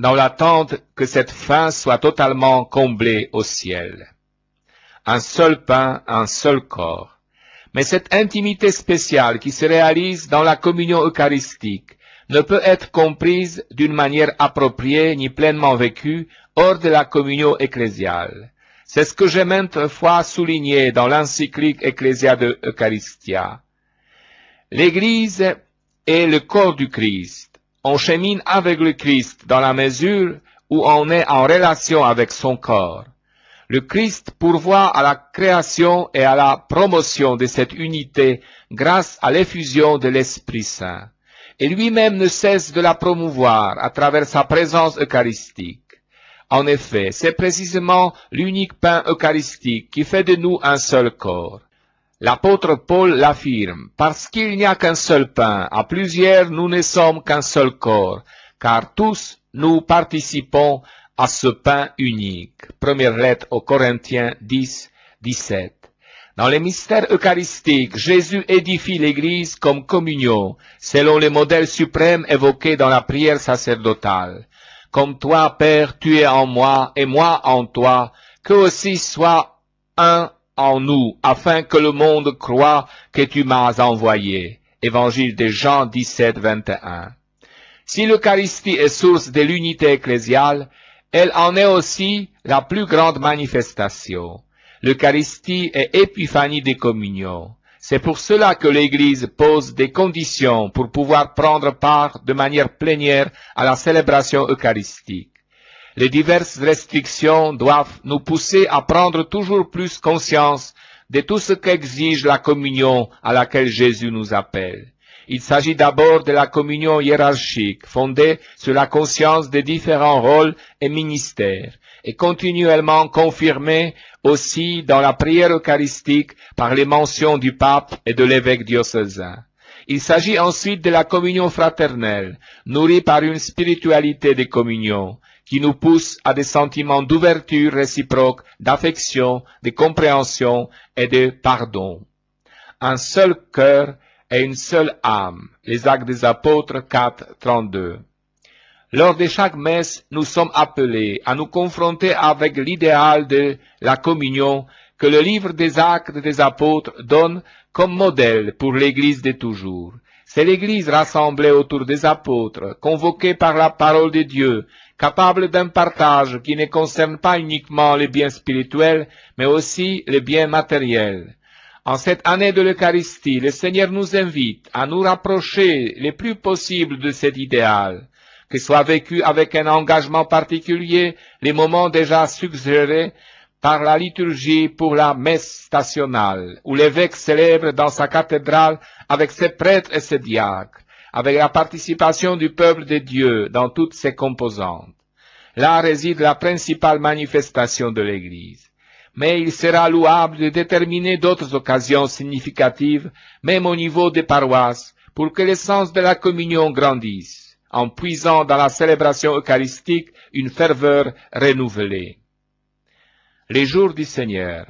dans l'attente que cette faim soit totalement comblée au ciel. Un seul pain, un seul corps. Mais cette intimité spéciale qui se réalise dans la communion eucharistique ne peut être comprise d'une manière appropriée ni pleinement vécue hors de la communion ecclésiale. C'est ce que j'ai maintes fois souligné dans l'encyclique Ecclesia de Eucharistia. L'Église est le corps du Christ. On chemine avec le Christ dans la mesure où on est en relation avec son corps. Le Christ pourvoit à la création et à la promotion de cette unité grâce à l'effusion de l'Esprit Saint. Et lui-même ne cesse de la promouvoir à travers sa présence eucharistique. En effet, c'est précisément l'unique pain eucharistique qui fait de nous un seul corps. L'apôtre Paul l'affirme, parce qu'il n'y a qu'un seul pain, à plusieurs nous ne sommes qu'un seul corps, car tous nous participons à ce pain unique. Première lettre aux Corinthiens 10, 17. Dans les mystères eucharistiques, Jésus édifie l'Église comme communion, selon le modèle suprême évoqué dans la prière sacerdotale. Comme toi, Père, tu es en moi et moi en toi, que aussi soit un en nous, afin que le monde croie que tu m'as envoyé. Évangile de Jean 17, 21. Si l'Eucharistie est source de l'unité ecclésiale, elle en est aussi la plus grande manifestation. L'Eucharistie est épiphanie des communions. C'est pour cela que l'Église pose des conditions pour pouvoir prendre part de manière plénière à la célébration eucharistique. Les diverses restrictions doivent nous pousser à prendre toujours plus conscience de tout ce qu'exige la communion à laquelle Jésus nous appelle. Il s'agit d'abord de la communion hiérarchique, fondée sur la conscience des différents rôles et ministères, et continuellement confirmée aussi dans la prière eucharistique par les mentions du pape et de l'évêque diocésain. Il s'agit ensuite de la communion fraternelle, nourrie par une spiritualité de communion, qui nous pousse à des sentiments d'ouverture réciproque, d'affection, de compréhension et de pardon. Un seul cœur et une seule âme. Les Actes des Apôtres 4, 32. Lors de chaque messe, nous sommes appelés à nous confronter avec l'idéal de la communion que le livre des Actes des Apôtres donne comme modèle pour l'Église de toujours. C'est l'Église rassemblée autour des apôtres, convoquée par la parole de Dieu, capable d'un partage qui ne concerne pas uniquement les biens spirituels, mais aussi les biens matériels. En cette année de l'Eucharistie, le Seigneur nous invite à nous rapprocher le plus possible de cet idéal, que soit vécu avec un engagement particulier les moments déjà suggérés par la liturgie pour la messe stationnale, où l'évêque célèbre dans sa cathédrale avec ses prêtres et ses diacres, avec la participation du peuple de Dieu dans toutes ses composantes. Là réside la principale manifestation de l'Église. Mais il sera louable de déterminer d'autres occasions significatives, même au niveau des paroisses, pour que l'essence de la communion grandisse, en puisant dans la célébration eucharistique une ferveur renouvelée. Les jours du Seigneur.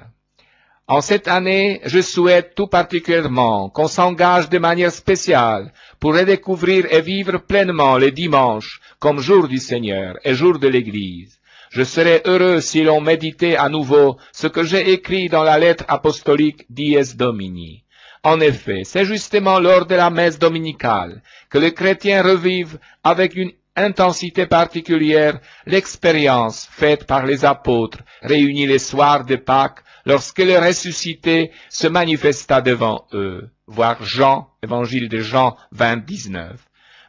En cette année, je souhaite tout particulièrement qu'on s'engage de manière spéciale pour redécouvrir et vivre pleinement les dimanches comme jour du Seigneur et jour de l'Église. Je serais heureux si l'on méditait à nouveau ce que j'ai écrit dans la lettre apostolique Dies Domini. En effet, c'est justement lors de la messe dominicale que les chrétiens revivent avec une intensité particulière l'expérience faite par les apôtres réunis les soirs de Pâques lorsque le ressuscité se manifesta devant eux. Voir Jean, évangile de Jean 20, 19.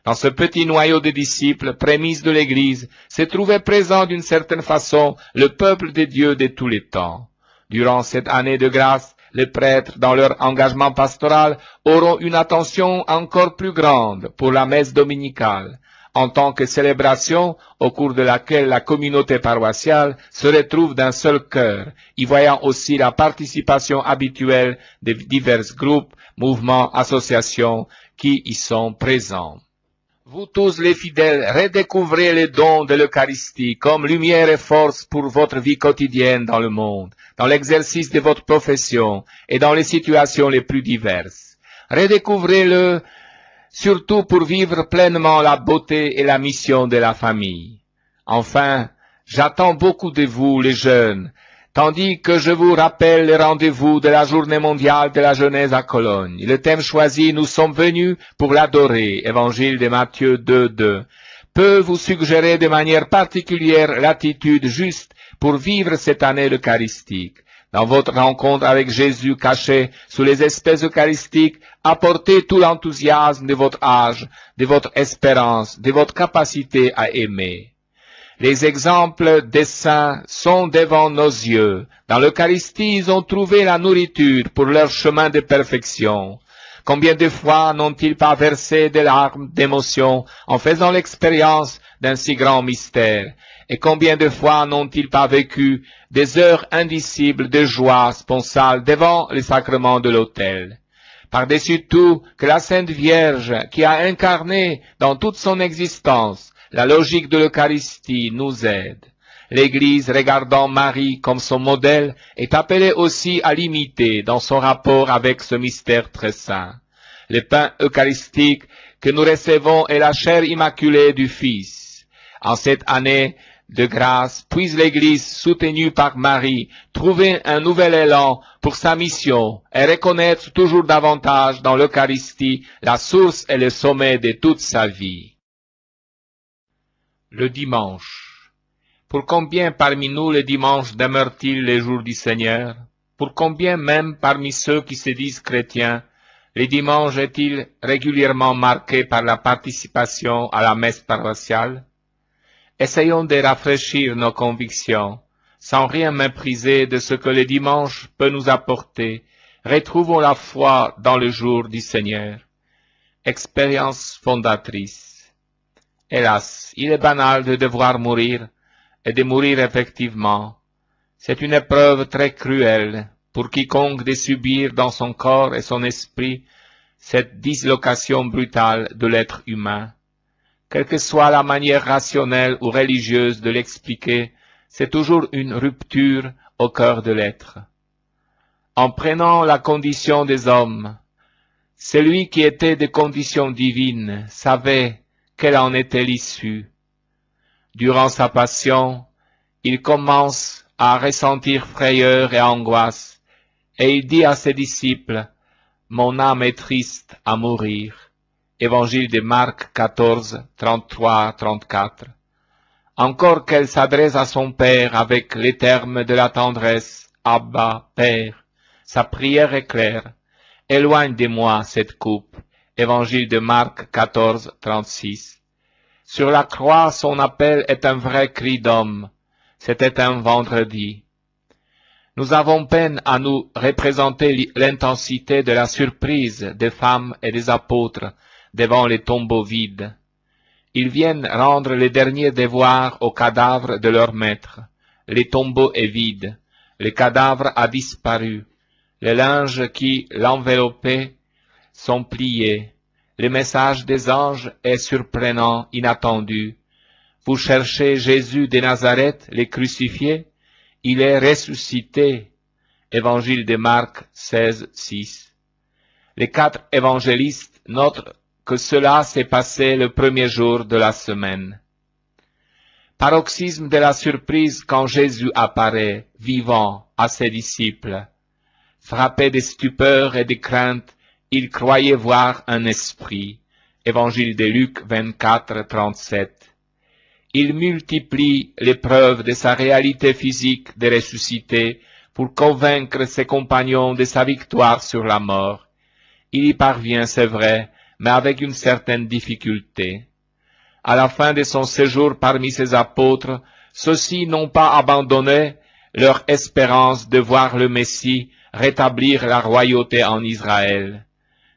Dans ce petit noyau de disciples, prémices de l'Église, se trouvait présent d'une certaine façon le peuple de Dieu de tous les temps. Durant cette année de grâce, les prêtres, dans leur engagement pastoral, auront une attention encore plus grande pour la messe dominicale, en tant que célébration au cours de laquelle la communauté paroissiale se retrouve d'un seul cœur, y voyant aussi la participation habituelle de divers groupes, mouvements, associations qui y sont présents. Vous tous les fidèles, redécouvrez les dons de l'Eucharistie comme lumière et force pour votre vie quotidienne dans le monde, dans l'exercice de votre profession et dans les situations les plus diverses. Redécouvrez-le surtout pour vivre pleinement la beauté et la mission de la famille. Enfin, j'attends beaucoup de vous, les jeunes, tandis que je vous rappelle les rendez-vous de la journée mondiale de la jeunesse à Cologne. Le thème choisi, nous sommes venus pour l'adorer, Évangile de Matthieu 2:2, peut vous suggérer de manière particulière l'attitude juste pour vivre cette année eucharistique. Dans votre rencontre avec Jésus caché sous les espèces eucharistiques, apportez tout l'enthousiasme de votre âge, de votre espérance, de votre capacité à aimer. Les exemples des saints sont devant nos yeux. Dans l'Eucharistie, ils ont trouvé la nourriture pour leur chemin de perfection. Combien de fois n'ont-ils pas versé des larmes d'émotion en faisant l'expérience d'un si grand mystère? Et combien de fois n'ont-ils pas vécu des heures indicibles de joie sponsale devant les sacrements de l'autel? Par-dessus tout, que la Sainte Vierge, qui a incarné dans toute son existence la logique de l'Eucharistie, nous aide. L'Église, regardant Marie comme son modèle, est appelée aussi à l'imiter dans son rapport avec ce mystère très saint. Le pain eucharistique que nous recevons est la chair immaculée du Fils. En cette année de grâce, puisse l'Église, soutenue par Marie, trouver un nouvel élan pour sa mission et reconnaître toujours davantage dans l'Eucharistie la source et le sommet de toute sa vie. Le dimanche. Pour combien parmi nous le dimanche demeure-t-il le jour du Seigneur? Pour combien même parmi ceux qui se disent chrétiens, le dimanche est-il régulièrement marqué par la participation à la messe paroissiale? Essayons de rafraîchir nos convictions, sans rien mépriser de ce que le dimanche peut nous apporter. Retrouvons la foi dans le jour du Seigneur. Expérience fondatrice. Hélas, il est banal de devoir mourir, et de mourir effectivement. C'est une épreuve très cruelle pour quiconque de subir dans son corps et son esprit cette dislocation brutale de l'être humain. Quelle que soit la manière rationnelle ou religieuse de l'expliquer, c'est toujours une rupture au cœur de l'être. En prenant la condition des hommes, celui qui était de condition divine savait quelle en était l'issue. Durant sa passion, il commence à ressentir frayeur et angoisse, et il dit à ses disciples, « Mon âme est triste à mourir. » Évangile de Marc 14, 33-34. Encore qu'elle s'adresse à son Père avec les termes de la tendresse, « Abba, Père », sa prière est claire, « Éloigne de moi cette coupe. » Évangile de Marc 14, 36. Sur la croix, son appel est un vrai cri d'homme. C'était un vendredi. Nous avons peine à nous représenter l'intensité de la surprise des femmes et des apôtres devant les tombeaux vides. Ils viennent rendre les derniers devoirs au cadavre de leur maître. Le tombeau est vide. Le cadavre a disparu. Les linges qui l'enveloppaient sont pliés. Le message des anges est surprenant, inattendu. Vous cherchez Jésus de Nazareth, le crucifié? Il est ressuscité. Évangile de Marc 16, 6. Les 4 évangélistes notent que cela s'est passé le premier jour de la semaine. Paroxysme de la surprise quand Jésus apparaît, vivant, à ses disciples. Frappés de stupeur et de crainte, ils croyaient voir un esprit. Évangile de Luc 24, 37. Il multiplie les preuves de sa réalité physique de ressuscité pour convaincre ses compagnons de sa victoire sur la mort. Il y parvient, c'est vrai, mais avec une certaine difficulté. À la fin de son séjour parmi ses apôtres, ceux-ci n'ont pas abandonné leur espérance de voir le Messie rétablir la royauté en Israël.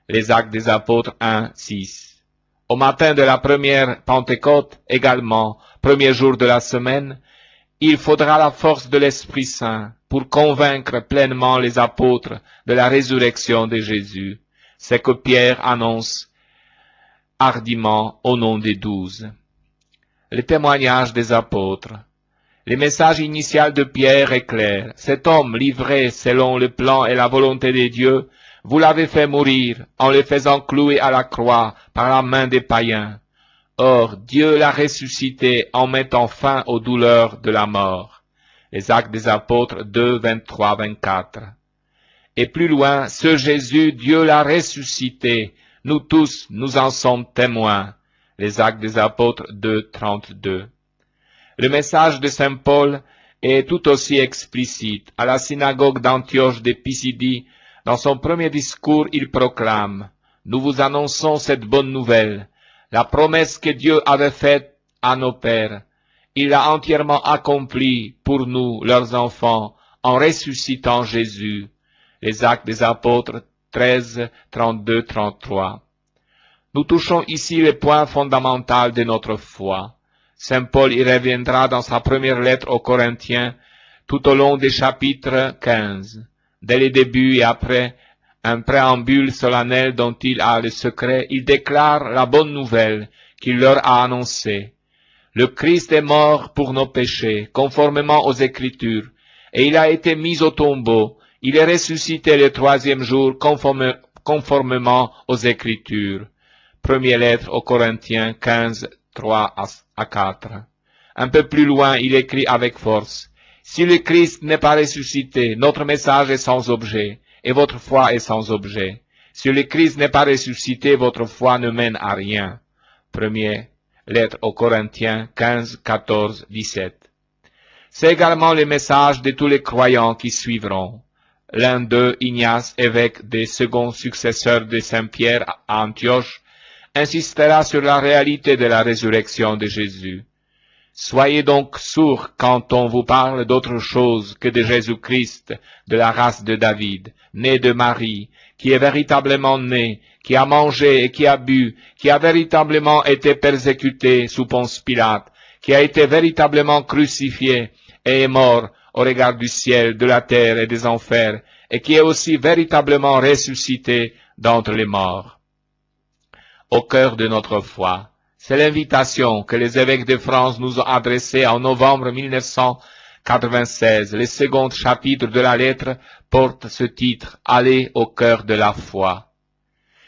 Les Actes des Apôtres 1, 6. Au matin de la première Pentecôte également, premier jour de la semaine, il faudra la force de l'Esprit Saint pour convaincre pleinement les apôtres de la résurrection de Jésus. C'est que Pierre annonce hardiment au nom des 12. Le témoignage des apôtres. Le message initial de Pierre est clair. Cet homme livré selon le plan et la volonté de Dieu, vous l'avez fait mourir en le faisant clouer à la croix par la main des païens. Or, Dieu l'a ressuscité en mettant fin aux douleurs de la mort. Les Actes des Apôtres 2, 23, 24. Et plus loin, ce Jésus, Dieu l'a ressuscité. Nous tous, nous en sommes témoins. Les Actes des Apôtres 2, 32. Le message de Saint Paul est tout aussi explicite. À la synagogue d'Antioche de Pisidie, dans son premier discours, il proclame « Nous vous annonçons cette bonne nouvelle, la promesse que Dieu avait faite à nos pères. Il l'a entièrement accomplie pour nous, leurs enfants, en ressuscitant Jésus. » Les Actes des Apôtres 13, 32, 33. Nous touchons ici le point fondamental de notre foi. Saint Paul y reviendra dans sa première lettre aux Corinthiens tout au long des chapitres 15. Dès le début et après un préambule solennel dont il a le secret, il déclare la bonne nouvelle qu'il leur a annoncée. Le Christ est mort pour nos péchés, conformément aux Écritures, et il a été mis au tombeau. Il est ressuscité le troisième jour, conformément aux Écritures. Première lettre aux Corinthiens 15, 3 à 4. Un peu plus loin, il écrit avec force. Si le Christ n'est pas ressuscité, notre message est sans objet, et votre foi est sans objet. Si le Christ n'est pas ressuscité, votre foi ne mène à rien. Première lettre aux Corinthiens 15, 14, 17. C'est également le message de tous les croyants qui suivront. L'un d'eux, Ignace, évêque des seconds successeurs de Saint-Pierre à Antioche, insistera sur la réalité de la résurrection de Jésus. Soyez donc sourds quand on vous parle d'autre chose que de Jésus-Christ, de la race de David, né de Marie, qui est véritablement né, qui a mangé et qui a bu, qui a véritablement été persécuté sous Ponce Pilate, qui a été véritablement crucifié et est mort au regard du ciel, de la terre et des enfers, et qui est aussi véritablement ressuscité d'entre les morts. Au cœur de notre foi, c'est l'invitation que les évêques de France nous ont adressée en novembre 1996. Le second chapitre de la lettre porte ce titre « Allez au cœur de la foi ».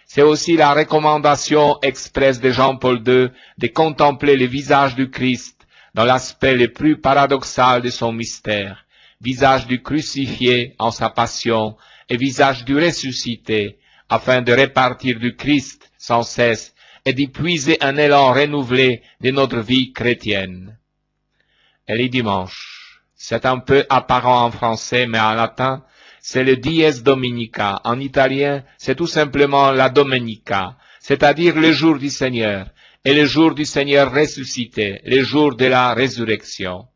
C'est aussi la recommandation expresse de Jean-Paul II de contempler le visage du Christ dans l'aspect le plus paradoxal de son mystère, visage du crucifié en sa passion et visage du ressuscité, afin de répartir du Christ sans cesse et d'y puiser un élan renouvelé de notre vie chrétienne. Et les dimanches, c'est un peu apparent en français, mais en latin, c'est le dies dominica. En italien, c'est tout simplement la domenica, c'est-à-dire le jour du Seigneur, et le jour du Seigneur ressuscité, le jour de la résurrection.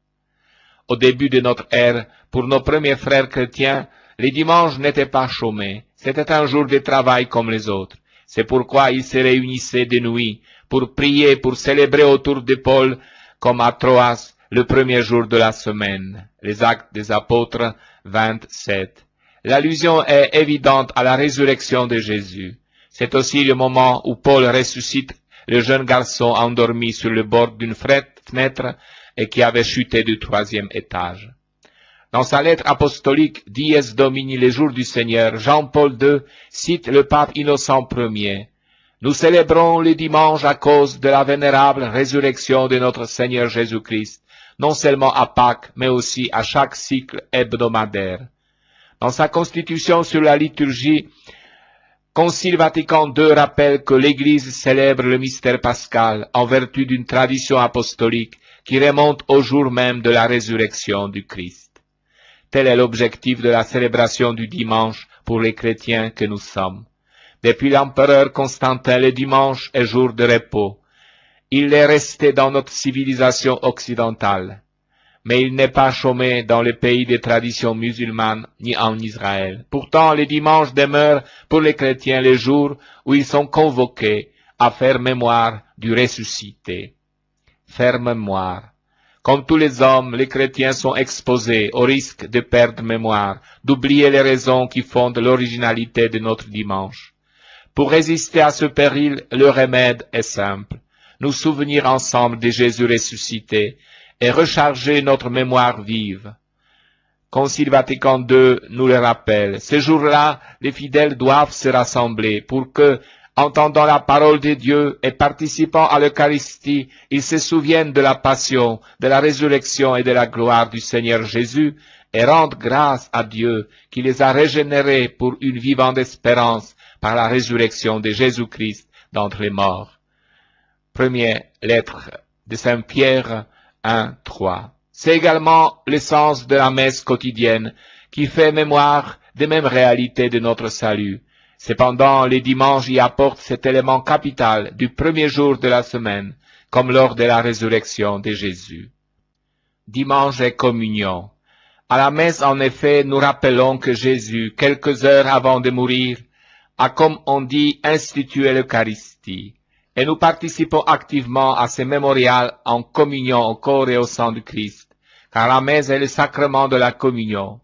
Au début de notre ère, pour nos premiers frères chrétiens, les dimanches n'étaient pas chômés, c'était un jour de travail comme les autres. C'est pourquoi ils se réunissaient de nuit pour prier, pour célébrer autour de Paul, comme à Troas, le premier jour de la semaine. Les Actes des Apôtres 27. L'allusion est évidente à la résurrection de Jésus. C'est aussi le moment où Paul ressuscite le jeune garçon endormi sur le bord d'une fenêtre et qui avait chuté du 3e étage. Dans sa lettre apostolique Dies Domini, les jours du Seigneur, Jean-Paul II cite le pape Innocent Ier. Nous célébrons le dimanche à cause de la vénérable résurrection de notre Seigneur Jésus-Christ, non seulement à Pâques, mais aussi à chaque cycle hebdomadaire. Dans sa constitution sur la liturgie, Concile Vatican II rappelle que l'Église célèbre le mystère pascal en vertu d'une tradition apostolique qui remonte au jour même de la résurrection du Christ. Tel est l'objectif de la célébration du dimanche pour les chrétiens que nous sommes. Depuis l'empereur Constantin, le dimanche est jour de repos. Il est resté dans notre civilisation occidentale, mais il n'est pas chômé dans les pays des traditions musulmanes ni en Israël. Pourtant, le dimanche demeure pour les chrétiens le jour où ils sont convoqués à faire mémoire du ressuscité. Faire mémoire. Comme tous les hommes, les chrétiens sont exposés au risque de perdre mémoire, d'oublier les raisons qui fondent l'originalité de notre dimanche. Pour résister à ce péril, le remède est simple. Nous souvenir ensemble de Jésus ressuscité et recharger notre mémoire vive. Concile Vatican II nous le rappelle. Ce jour-là, les fidèles doivent se rassembler pour que, Entendant la parole de Dieu et participant à l'Eucharistie, ils se souviennent de la passion, de la résurrection et de la gloire du Seigneur Jésus et rendent grâce à Dieu qui les a régénérés pour une vivante espérance par la résurrection de Jésus-Christ d'entre les morts. Première lettre de Saint Pierre 1:3. C'est également le sens de la messe quotidienne qui fait mémoire des mêmes réalités de notre salut. Cependant, les dimanches y apportent cet élément capital du premier jour de la semaine, comme lors de la résurrection de Jésus. Dimanche et communion. À la messe, en effet, nous rappelons que Jésus, quelques heures avant de mourir, a, comme on dit, institué l'Eucharistie, et nous participons activement à ce mémorial en communion au corps et au sang du Christ, car la messe est le sacrement de la communion.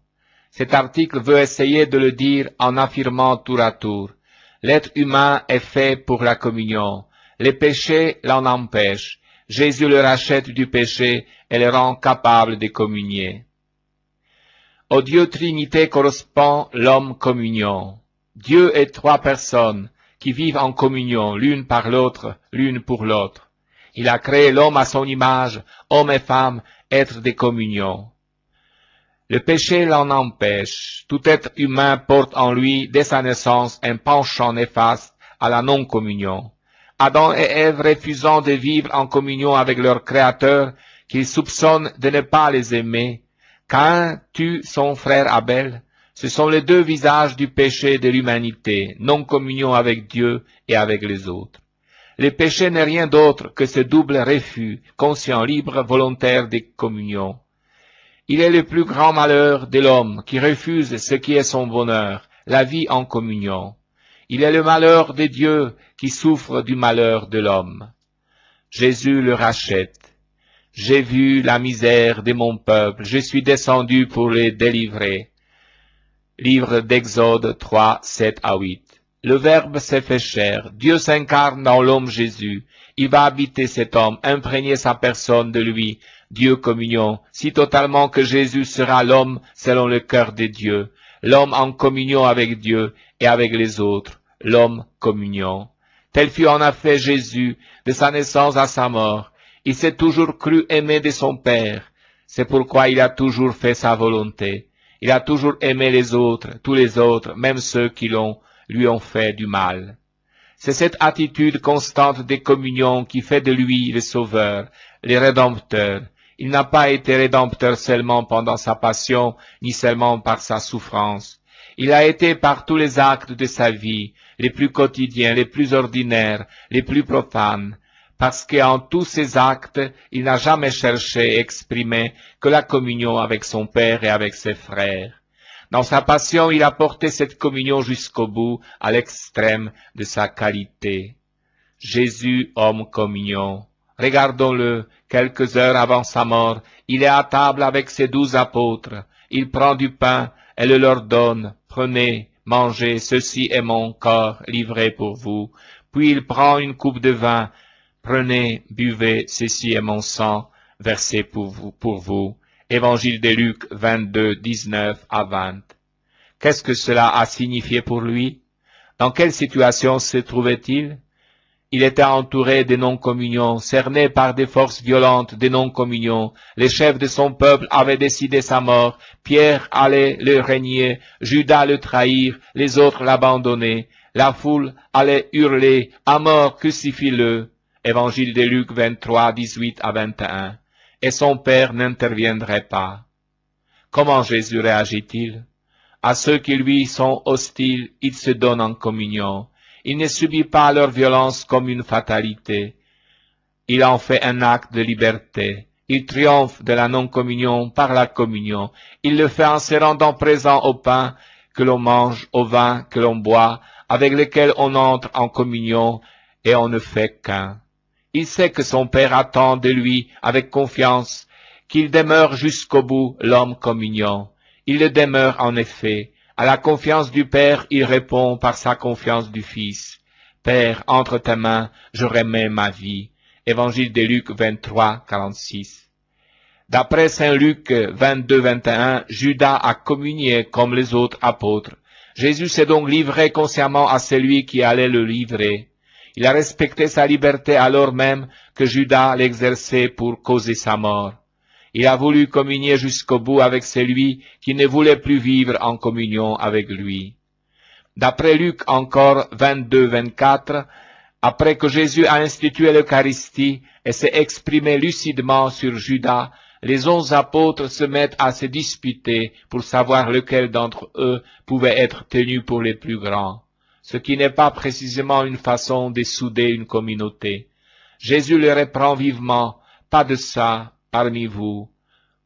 Cet article veut essayer de le dire en affirmant tour à tour. L'être humain est fait pour la communion. Les péchés l'en empêchent. Jésus le rachète du péché et le rend capable de communier. Au Dieu Trinité correspond l'homme communion. Dieu est trois personnes qui vivent en communion, l'une par l'autre, l'une pour l'autre. Il a créé l'homme à son image, homme et femme, être de communion. Le péché l'en empêche. Tout être humain porte en lui, dès sa naissance, un penchant néfaste à la non-communion. Adam et Ève, refusant de vivre en communion avec leur Créateur, qu'ils soupçonnent de ne pas les aimer, Caïn tue son frère Abel. Ce sont les deux visages du péché de l'humanité, non-communion avec Dieu et avec les autres. Le péché n'est rien d'autre que ce double refus, conscient, libre, volontaire de communion. Il est le plus grand malheur de l'homme qui refuse ce qui est son bonheur, la vie en communion. Il est le malheur de Dieu qui souffre du malheur de l'homme. Jésus le rachète. J'ai vu la misère de mon peuple, je suis descendu pour les délivrer. Livre d'Exode 3, 7 à 8. Le Verbe s'est fait chair, Dieu s'incarne dans l'homme Jésus. Il va habiter cet homme, imprégner sa personne de lui, Dieu communion, si totalement que Jésus sera l'homme selon le cœur de Dieu, l'homme en communion avec Dieu et avec les autres, l'homme communion. Tel fut en effet Jésus, de sa naissance à sa mort. Il s'est toujours cru aimé de son Père. C'est pourquoi il a toujours fait sa volonté. Il a toujours aimé les autres, tous les autres, même ceux qui lui ont fait du mal. C'est cette attitude constante de communion qui fait de lui le Sauveur, le Rédempteur. Il n'a pas été Rédempteur seulement pendant sa passion, ni seulement par sa souffrance. Il a été par tous les actes de sa vie, les plus quotidiens, les plus ordinaires, les plus profanes, parce qu'en tous ces actes, il n'a jamais cherché et exprimé que la communion avec son Père et avec ses frères. Dans sa passion, il a porté cette communion jusqu'au bout, à l'extrême de sa qualité. Jésus, homme communion. Regardons-le, quelques heures avant sa mort, il est à table avec ses 12 apôtres. Il prend du pain et le leur donne. Prenez, mangez, ceci est mon corps livré pour vous. Puis il prend une coupe de vin. Prenez, buvez, ceci est mon sang versé pour vous. Évangile de Luc 22, 19 à 20. Qu'est-ce que cela a signifié pour lui? Dans quelle situation se trouvait-il? Il était entouré de non-communion, cerné par des forces violentes de non-communion. Les chefs de son peuple avaient décidé sa mort. Pierre allait le régner, Judas le trahir, les autres l'abandonner. La foule allait hurler, à mort, crucifie-le. Évangile de Luc 23, 18 à 21. Et son Père n'interviendrait pas. Comment Jésus réagit-il? À ceux qui lui sont hostiles, il se donne en communion. Il ne subit pas leur violence comme une fatalité. Il en fait un acte de liberté. Il triomphe de la non-communion par la communion. Il le fait en se rendant présent au pain que l'on mange, au vin que l'on boit, avec lequel on entre en communion et on ne fait qu'un. Il sait que son Père attend de lui avec confiance qu'il demeure jusqu'au bout l'homme communion. Il le demeure en effet. À la confiance du Père, il répond par sa confiance du Fils. Père, entre tes mains, je remets ma vie. Évangile de Luc 23, 46. D'après Saint Luc 22, 21, Judas a communié comme les autres apôtres. Jésus s'est donc livré consciemment à celui qui allait le livrer. Il a respecté sa liberté alors même que Judas l'exerçait pour causer sa mort. Il a voulu communier jusqu'au bout avec celui qui ne voulait plus vivre en communion avec lui. D'après Luc encore 22-24, après que Jésus a institué l'Eucharistie et s'est exprimé lucidement sur Judas, les 11 apôtres se mettent à se disputer pour savoir lequel d'entre eux pouvait être tenu pour les plus grands, ce qui n'est pas précisément une façon de souder une communauté. Jésus le reprend vivement, pas de ça parmi vous.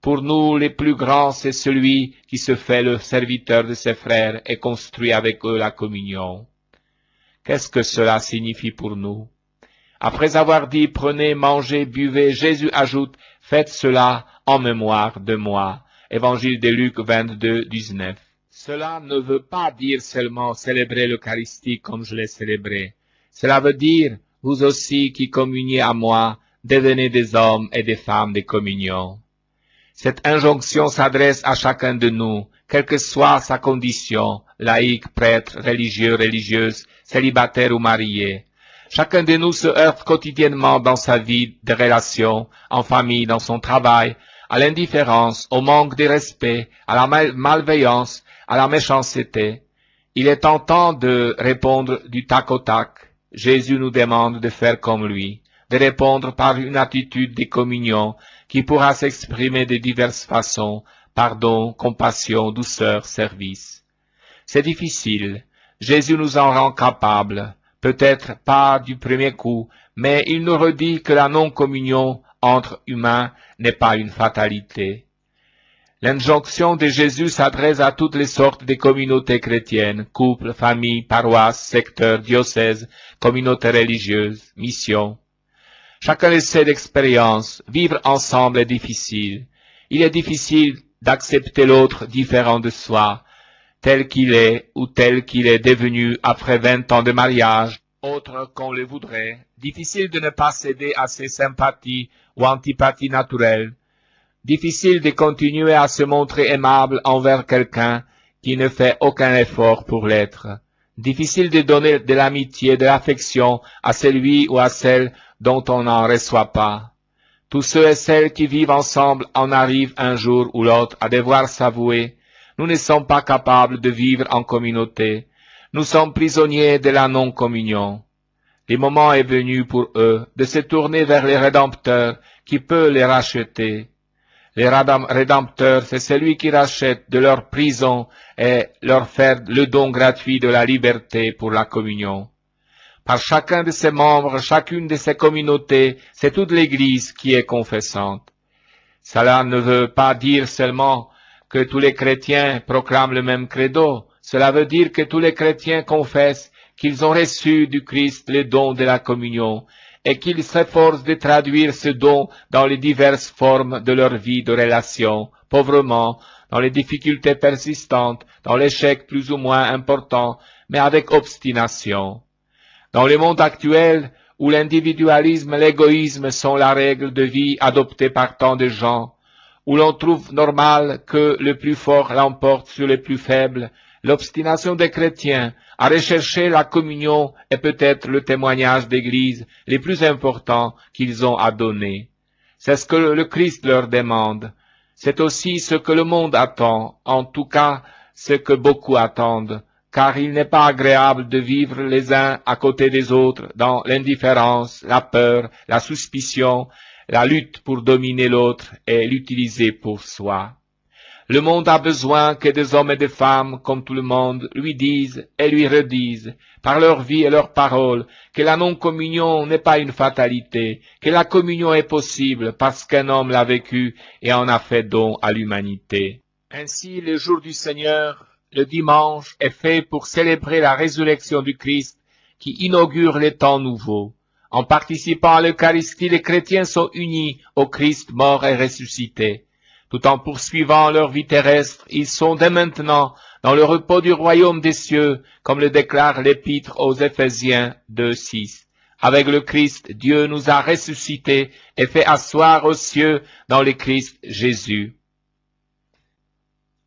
Pour nous, les plus grands, c'est celui qui se fait le serviteur de ses frères et construit avec eux la communion. Qu'est-ce que cela signifie pour nous? Après avoir dit « Prenez, mangez, buvez », Jésus ajoute « Faites cela en mémoire de moi ». Évangile de Luc 22-19. Cela ne veut pas dire seulement célébrer l'Eucharistie comme je l'ai célébré. Cela veut dire, vous aussi qui communiez à moi, devenez des hommes et des femmes de communion. Cette injonction s'adresse à chacun de nous, quelle que soit sa condition, laïque, prêtre, religieux, religieuse, célibataire ou marié. Chacun de nous se heurte quotidiennement dans sa vie de relations, en famille, dans son travail, à l'indifférence, au manque de respect, à la malveillance, à la méchanceté. Il est tentant de répondre du tac au tac. Jésus nous demande de faire comme lui, de répondre par une attitude de communion qui pourra s'exprimer de diverses façons, pardon, compassion, douceur, service. C'est difficile. Jésus nous en rend capables, peut-être pas du premier coup, mais il nous redit que la non-communion entre humains n'est pas une fatalité. L'injonction de Jésus s'adresse à toutes les sortes de communautés chrétiennes, couples, familles, paroisses, secteurs, diocèses, communautés religieuses, missions. Chacun le sait d'expérience, vivre ensemble est difficile. Il est difficile d'accepter l'autre différent de soi, tel qu'il est ou tel qu'il est devenu après 20 ans de mariage, autre qu'on le voudrait. Difficile de ne pas céder à ses sympathies ou antipathies naturelles. Difficile de continuer à se montrer aimable envers quelqu'un qui ne fait aucun effort pour l'être. Difficile de donner de l'amitié, de l'affection à celui ou à celle dont on n'en reçoit pas. Tous ceux et celles qui vivent ensemble en arrivent un jour ou l'autre à devoir s'avouer. Nous ne sommes pas capables de vivre en communauté. Nous sommes prisonniers de la non-communion. Le moment est venu pour eux de se tourner vers le Rédempteur qui peut les racheter. Le Rédempteur, c'est celui qui rachète de leur prison et leur fait le don gratuit de la liberté pour la communion. Par chacun de ses membres, chacune de ces communautés, c'est toute l'Église qui est confessante. Cela ne veut pas dire seulement que tous les chrétiens proclament le même credo. Cela veut dire que tous les chrétiens confessent qu'ils ont reçu du Christ le don de la communion et qu'ils s'efforcent de traduire ce don dans les diverses formes de leur vie de relation, pauvrement, dans les difficultés persistantes, dans l'échec plus ou moins important, mais avec obstination. Dans le monde actuel, où l'individualisme et l'égoïsme sont la règle de vie adoptée par tant de gens, où l'on trouve normal que le plus fort l'emporte sur le plus faible, l'obstination des chrétiens à rechercher la communion est peut-être le témoignage d'Église le plus important qu'ils ont à donner. C'est ce que le Christ leur demande. C'est aussi ce que le monde attend, en tout cas ce que beaucoup attendent, car il n'est pas agréable de vivre les uns à côté des autres dans l'indifférence, la peur, la suspicion, la lutte pour dominer l'autre et l'utiliser pour soi. Le monde a besoin que des hommes et des femmes, comme tout le monde, lui disent et lui redisent, par leur vie et leurs paroles, que la non-communion n'est pas une fatalité, que la communion est possible parce qu'un homme l'a vécu et en a fait don à l'humanité. Ainsi, le jour du Seigneur, le dimanche, est fait pour célébrer la résurrection du Christ qui inaugure les temps nouveaux. En participant à l'Eucharistie, les chrétiens sont unis au Christ mort et ressuscité. Tout en poursuivant leur vie terrestre, ils sont dès maintenant dans le repos du royaume des cieux, comme le déclare l'Épître aux Éphésiens 2:6. Avec le Christ, Dieu nous a ressuscités et fait asseoir aux cieux dans le Christ Jésus.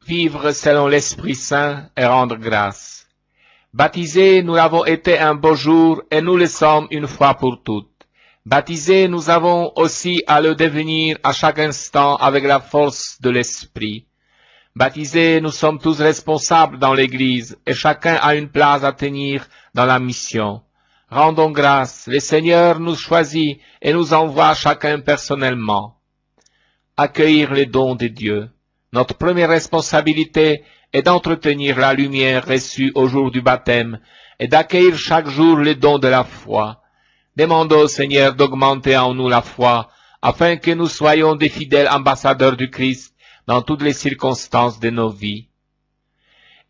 vivre selon l'Esprit Saint et rendre grâce. Baptisés, nous l'avons été un beau jour et nous le sommes une fois pour toutes. Baptisés, nous avons aussi à le devenir à chaque instant avec la force de l'Esprit. Baptisés, nous sommes tous responsables dans l'Église et chacun a une place à tenir dans la mission. Rendons grâce, le Seigneur nous choisit et nous envoie chacun personnellement. Accueillir les dons de Dieu. Notre première responsabilité est d'entretenir la lumière reçue au jour du baptême et d'accueillir chaque jour les dons de la foi. Demandons au Seigneur d'augmenter en nous la foi afin que nous soyons des fidèles ambassadeurs du Christ dans toutes les circonstances de nos vies.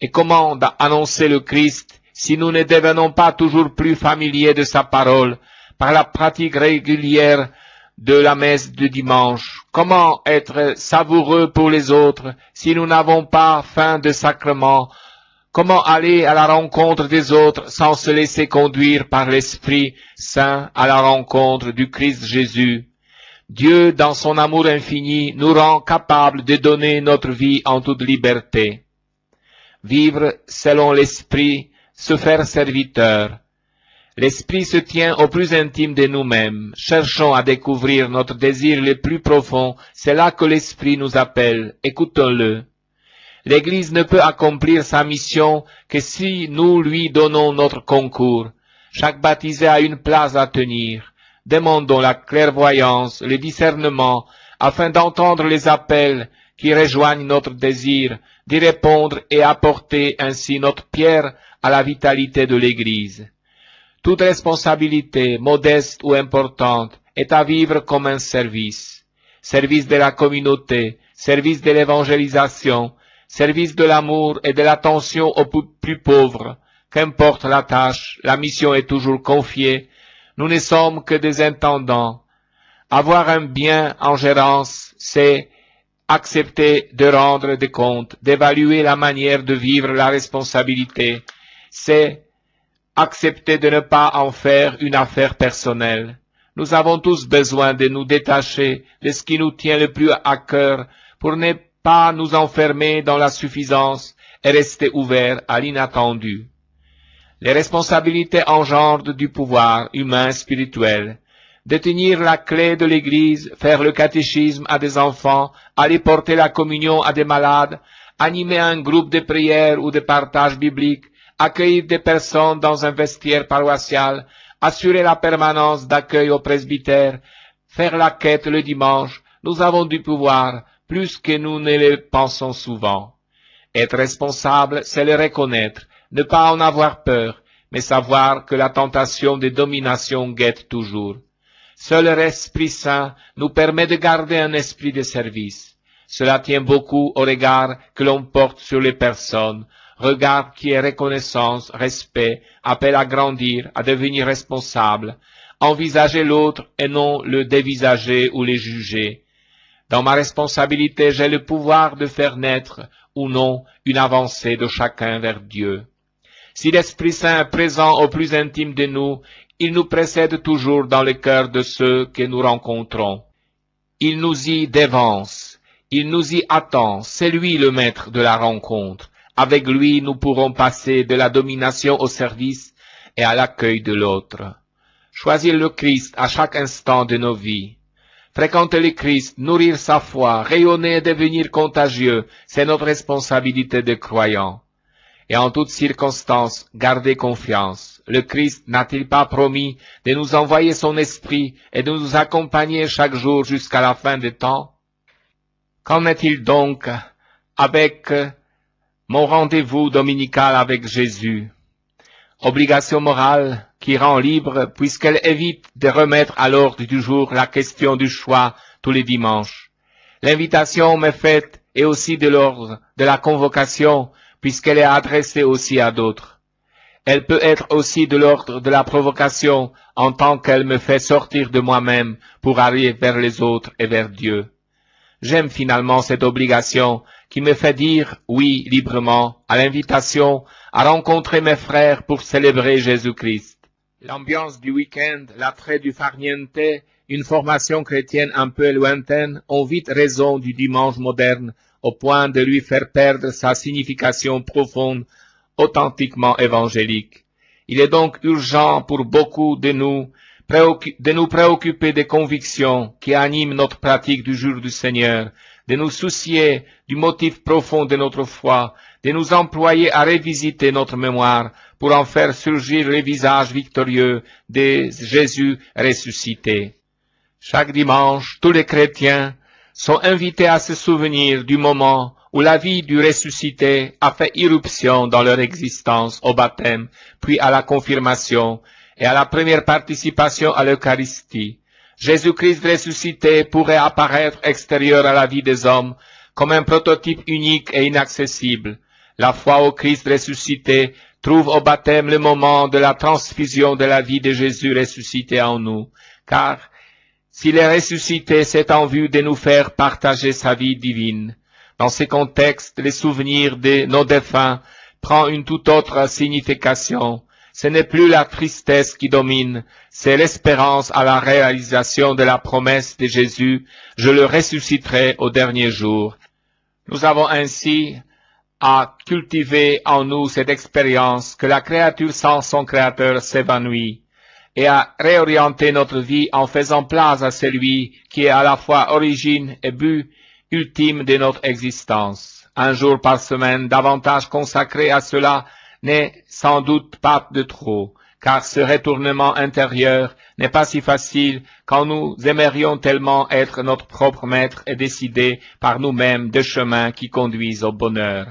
Et comment annoncer le Christ si nous ne devenons pas toujours plus familiers de sa parole par la pratique régulière de la messe du dimanche? Comment être savoureux pour les autres si nous n'avons pas faim de sacrement? Comment aller à la rencontre des autres sans se laisser conduire par l'Esprit Saint à la rencontre du Christ Jésus? Dieu, dans son amour infini, nous rend capables de donner notre vie en toute liberté. Vivre selon l'Esprit, se faire serviteur. L'Esprit se tient au plus intime de nous-mêmes. Cherchons à découvrir notre désir le plus profond. C'est là que l'Esprit nous appelle. Écoutons-le. L'Église ne peut accomplir sa mission que si nous lui donnons notre concours. Chaque baptisé a une place à tenir. Demandons la clairvoyance, le discernement, afin d'entendre les appels qui rejoignent notre désir, d'y répondre et apporter ainsi notre pierre à la vitalité de l'Église. Toute responsabilité, modeste ou importante, est à vivre comme un service. Service de la communauté, service de l'évangélisation, service de l'amour et de l'attention aux plus pauvres. Qu'importe la tâche, la mission est toujours confiée. Nous ne sommes que des intendants. Avoir un bien en gérance, c'est accepter de rendre des comptes, d'évaluer la manière de vivre la responsabilité. C'est accepter de ne pas en faire une affaire personnelle. Nous avons tous besoin de nous détacher de ce qui nous tient le plus à cœur pour ne pas nous enfermer dans la suffisance et rester ouverts à l'inattendu. Les responsabilités engendrent du pouvoir humain spirituel. Détenir la clé de l'Église, faire le catéchisme à des enfants, aller porter la communion à des malades, animer un groupe de prière ou de partage biblique, accueillir des personnes dans un vestiaire paroissial, assurer la permanence d'accueil au presbytère, faire la quête le dimanche, nous avons du pouvoir, plus que nous ne le pensons souvent. Être responsable, c'est le reconnaître, ne pas en avoir peur, mais savoir que la tentation de domination guette toujours. Seul l'Esprit Saint nous permet de garder un esprit de service. Cela tient beaucoup au regard que l'on porte sur les personnes, regard qui est reconnaissance, respect, appel à grandir, à devenir responsable, envisager l'autre et non le dévisager ou le juger. Dans ma responsabilité, j'ai le pouvoir de faire naître ou non une avancée de chacun vers Dieu. Si l'Esprit Saint est présent au plus intime de nous, il nous précède toujours dans le cœur de ceux que nous rencontrons. Il nous y dévance, il nous y attend, c'est lui le maître de la rencontre. Avec lui, nous pourrons passer de la domination au service et à l'accueil de l'autre. Choisir le Christ à chaque instant de nos vies. Fréquenter le Christ, nourrir sa foi, rayonner et devenir contagieux, c'est notre responsabilité de croyants. Et en toutes circonstances, garder confiance. Le Christ n'a-t-il pas promis de nous envoyer son esprit et de nous accompagner chaque jour jusqu'à la fin des temps? Qu'en est-il donc avec mon rendez-vous dominical avec Jésus? Obligation morale qui rend libre puisqu'elle évite de remettre à l'ordre du jour la question du choix tous les dimanches. L'invitation m'est faite et aussi de l'ordre de la convocation puisqu'elle est adressée aussi à d'autres. Elle peut être aussi de l'ordre de la provocation en tant qu'elle me fait sortir de moi-même pour aller vers les autres et vers Dieu. J'aime finalement cette obligation qui me fait dire oui librement à l'invitation à rencontrer mes frères pour célébrer Jésus-Christ. L'ambiance du week-end, l'attrait du farniente, une formation chrétienne un peu lointaine ont vite raison du dimanche moderne au point de lui faire perdre sa signification profonde, authentiquement évangélique. Il est donc urgent pour beaucoup de nous préoccuper des convictions qui animent notre pratique du jour du Seigneur, de nous soucier du motif profond de notre foi, de nous employer à revisiter notre mémoire pour en faire surgir le visage victorieux de Jésus ressuscité. Chaque dimanche, tous les chrétiens sont invités à se souvenir du moment où la vie du ressuscité a fait irruption dans leur existence au baptême, puis à la confirmation et à la première participation à l'Eucharistie. Jésus-Christ ressuscité pourrait apparaître extérieur à la vie des hommes comme un prototype unique et inaccessible. La foi au Christ ressuscité trouve au baptême le moment de la transfusion de la vie de Jésus ressuscité en nous, car s'il est ressuscité, c'est en vue de nous faire partager sa vie divine. Dans ces contextes, le souvenir de nos défunts prend une toute autre signification. Ce n'est plus la tristesse qui domine, c'est l'espérance à la réalisation de la promesse de Jésus, « Je le ressusciterai au dernier jour ». Nous avons ainsi à cultiver en nous cette expérience que la créature sans son Créateur s'évanouit, et à réorienter notre vie en faisant place à celui qui est à la fois origine et but ultime de notre existence. Un jour par semaine, davantage consacré à cela n'est sans doute pas de trop, car ce retournement intérieur n'est pas si facile quand nous aimerions tellement être notre propre maître et décider par nous-mêmes des chemins qui conduisent au bonheur.